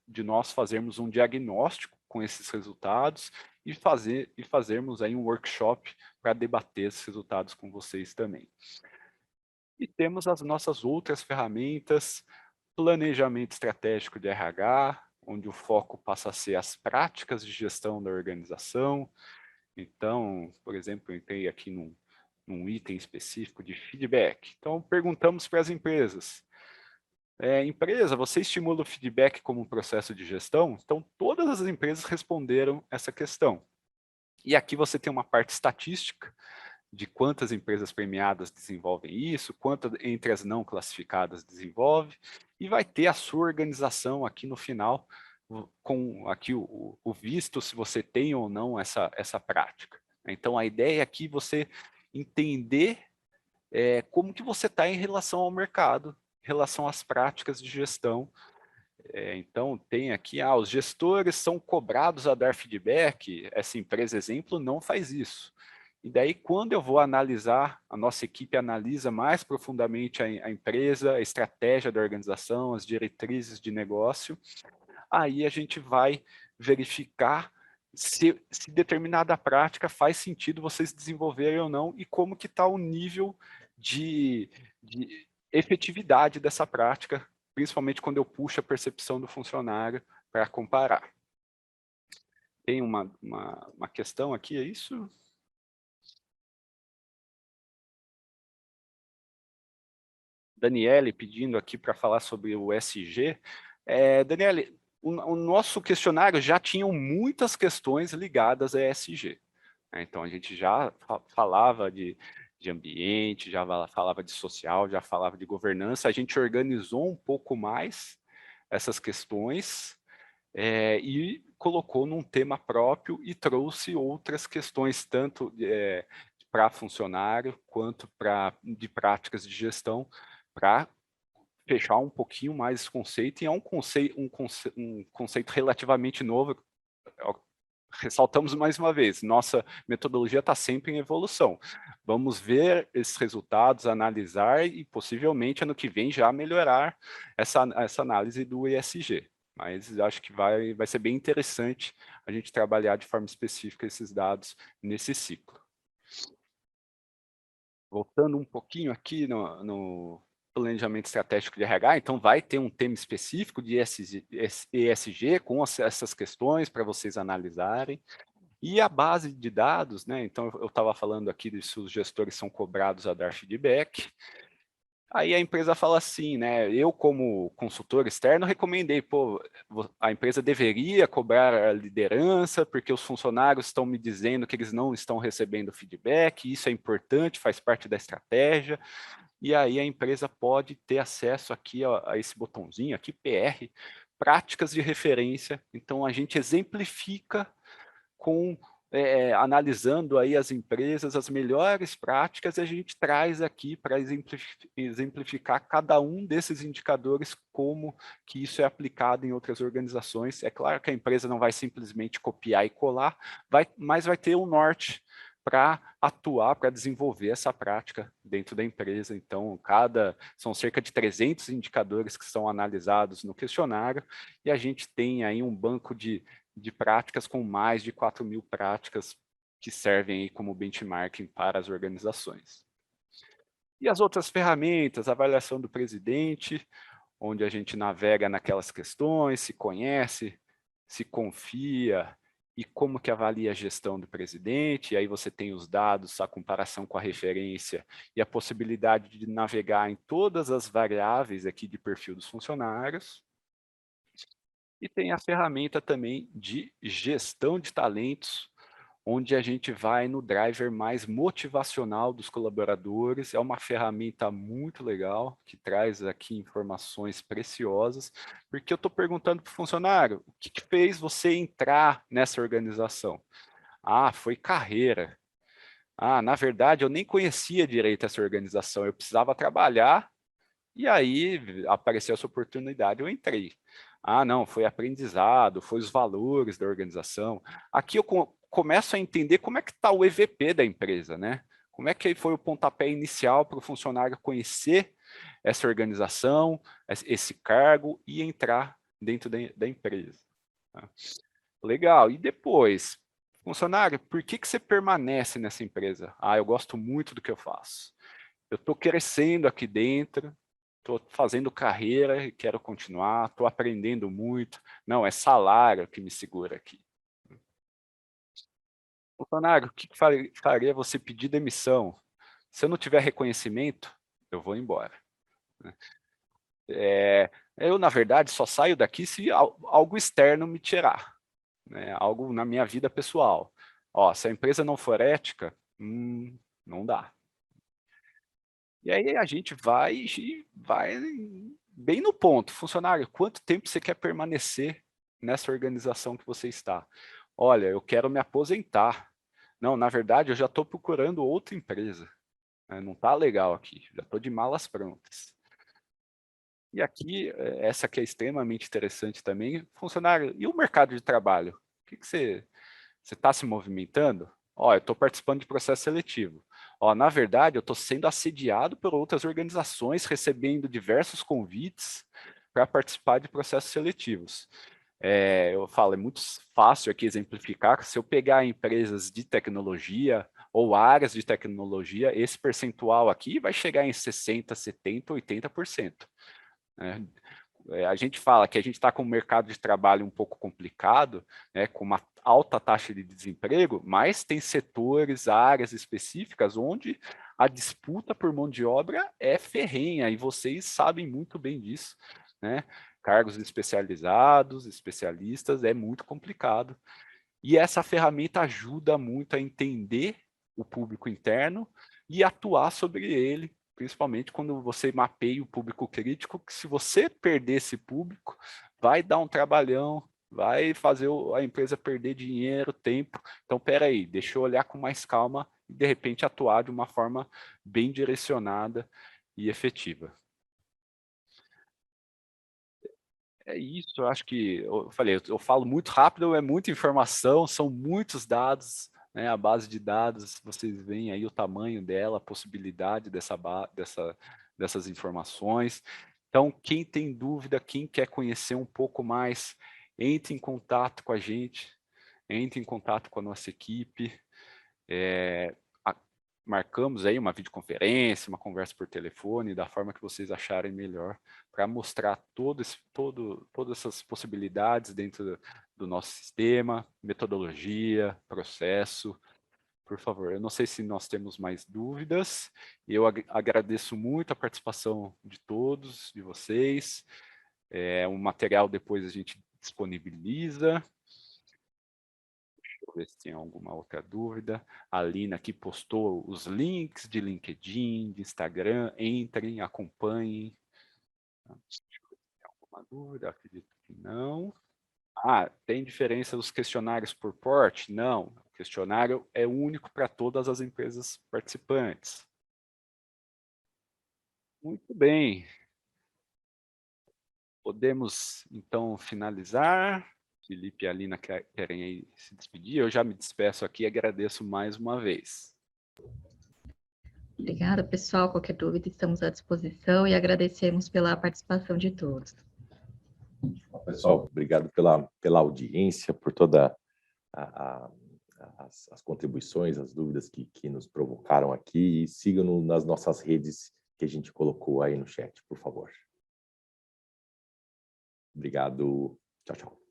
de nós fazermos um diagnóstico com esses resultados e fazermos aí um workshop para debater esses resultados com vocês também. E temos as nossas outras ferramentas, planejamento estratégico de RH, onde o foco passa a ser as práticas de gestão da organização. Então, por exemplo, eu entrei aqui num item específico de feedback. Então, perguntamos para as empresas, empresa, você estimula o feedback como um processo de gestão? Então, todas as empresas responderam essa questão. E aqui você tem uma parte estatística, de quantas empresas premiadas desenvolvem isso, quantas entre as não classificadas desenvolve, e vai ter a sua organização aqui no final, com aqui o visto, se você tem ou não essa prática. Então, a ideia aqui é você entender como que você está em relação ao mercado, em relação às práticas de gestão. Então, tem aqui, os gestores são cobrados a dar feedback, essa empresa, exemplo, não faz isso. E daí, quando eu vou analisar, a nossa equipe analisa mais profundamente a empresa, a estratégia da organização, as diretrizes de negócio, aí a gente vai verificar se determinada prática faz sentido vocês desenvolverem ou não, e como que está o nível de efetividade dessa prática, principalmente quando eu puxo a percepção do funcionário para comparar. Tem uma questão aqui, é isso? Daniele pedindo aqui para falar sobre o SG. Daniele, o nosso questionário já tinha muitas questões ligadas a ESG. Então, a gente já falava de ambiente, já falava de social, já falava de governança. A gente organizou um pouco mais essas questões e colocou num tema próprio e trouxe outras questões, tanto para funcionário quanto de práticas de gestão, para fechar um pouquinho mais esse conceito, e é um conceito relativamente novo. Ressaltamos mais uma vez, nossa metodologia está sempre em evolução. Vamos ver esses resultados, analisar e possivelmente ano que vem já melhorar essa análise do ESG. Mas acho que vai ser bem interessante a gente trabalhar de forma específica esses dados nesse ciclo. Voltando um pouquinho aqui no planejamento estratégico de RH, então vai ter um tema específico de ESG com essas questões para vocês analisarem. E a base de dados, né? Então eu estava falando aqui de se os gestores são cobrados a dar feedback. Aí a empresa fala assim, né? Eu, como consultor externo, recomendei, a empresa deveria cobrar a liderança, porque os funcionários estão me dizendo que eles não estão recebendo feedback, isso é importante, faz parte da estratégia. E aí a empresa pode ter acesso aqui a esse botãozinho, aqui PR, práticas de referência. Então a gente exemplifica analisando aí as empresas, as melhores práticas, a gente traz aqui para exemplificar cada um desses indicadores, como que isso é aplicado em outras organizações. É claro que a empresa não vai simplesmente copiar e colar, mas vai ter um norte para atuar, para desenvolver essa prática dentro da empresa. Então, são cerca de 300 indicadores que são analisados no questionário, e a gente tem aí um banco de práticas com mais de 4.000 práticas que servem aí como benchmarking para as organizações. E as outras ferramentas, avaliação do presidente, onde a gente navega naquelas questões, se conhece, se confia, e como que avalia a gestão do presidente, e aí você tem os dados, a comparação com a referência, e a possibilidade de navegar em todas as variáveis aqui de perfil dos funcionários. E tem a ferramenta também de gestão de talentos, onde a gente vai no driver mais motivacional dos colaboradores. É uma ferramenta muito legal, que traz aqui informações preciosas, porque eu estou perguntando para o funcionário, o que fez você entrar nessa organização? Ah, foi carreira. Ah, na verdade, eu nem conhecia direito essa organização, eu precisava trabalhar, e aí apareceu essa oportunidade, eu entrei. Ah, não, foi aprendizado, foi os valores da organização. Aqui eu começo a entender como é que está o EVP da empresa, né? Como é que foi o pontapé inicial para o funcionário conhecer essa organização, esse cargo e entrar dentro da empresa. Tá? Legal, e depois, funcionário, por que você permanece nessa empresa? Ah, eu gosto muito do que eu faço. Eu estou crescendo aqui dentro, estou fazendo carreira e quero continuar, estou aprendendo muito. Não, é salário que me segura aqui. Funcionário, o que faria você pedir demissão? Se eu não tiver reconhecimento, eu vou embora. Eu, na verdade, só saio daqui se algo externo me tirar, né? Algo na minha vida pessoal. Ó, se a empresa não for ética, não dá. E aí a gente vai bem no ponto. Funcionário, quanto tempo você quer permanecer nessa organização que você está? Olha, eu quero me aposentar. Não, na verdade, eu já estou procurando outra empresa. Não está legal aqui, já estou de malas prontas. E aqui, essa que é extremamente interessante também, funcionário, e o mercado de trabalho? O que você está se movimentando? Ó, eu estou participando de processo seletivo. Ó, na verdade, eu estou sendo assediado por outras organizações, recebendo diversos convites para participar de processos seletivos. Eu falo, é muito fácil aqui exemplificar, se eu pegar empresas de tecnologia ou áreas de tecnologia, esse percentual aqui vai chegar em 60%, 70%, 80%. Né? A gente fala que a gente está com um mercado de trabalho um pouco complicado, né, com uma alta taxa de desemprego, mas tem setores, áreas específicas onde a disputa por mão de obra é ferrenha, e vocês sabem muito bem disso, né? Cargos especializados, especialistas, é muito complicado. E essa ferramenta ajuda muito a entender o público interno e atuar sobre ele, principalmente quando você mapeia o público crítico, que se você perder esse público, vai dar um trabalhão, vai fazer a empresa perder dinheiro, tempo. Então, espera aí, deixa eu olhar com mais calma e, de repente, atuar de uma forma bem direcionada e efetiva. É isso, eu acho que, eu falei, eu falo muito rápido, é muita informação, são muitos dados, né, a base de dados, vocês veem aí o tamanho dela, a possibilidade dessas informações. Então, quem tem dúvida, quem quer conhecer um pouco mais, entre em contato com a gente, entre em contato com a nossa equipe, marcamos aí uma videoconferência, uma conversa por telefone, da forma que vocês acharem melhor, para mostrar todas essas possibilidades dentro do nosso sistema, metodologia, processo. Por favor, eu não sei se nós temos mais dúvidas, eu agradeço muito a participação de todos, de vocês. O material depois a gente disponibiliza. Deixa eu ver se tem alguma outra dúvida. A Lina aqui postou os links de LinkedIn, de Instagram. Entrem, acompanhem. Deixa eu ver se tem alguma dúvida. Acredito que não. Tem diferença dos questionários por porte? Não. O questionário é único para todas as empresas participantes. Muito bem. Podemos, então, finalizar. Felipe e a Lina querem aí se despedir. Eu já me despeço aqui e agradeço mais uma vez. Obrigada, pessoal. Qualquer dúvida, estamos à disposição e agradecemos pela participação de todos. Pessoal, obrigado pela audiência, por toda as contribuições, as dúvidas que nos provocaram aqui, e sigam-nos nas nossas redes que a gente colocou aí no chat, por favor. Obrigado. Tchau, tchau.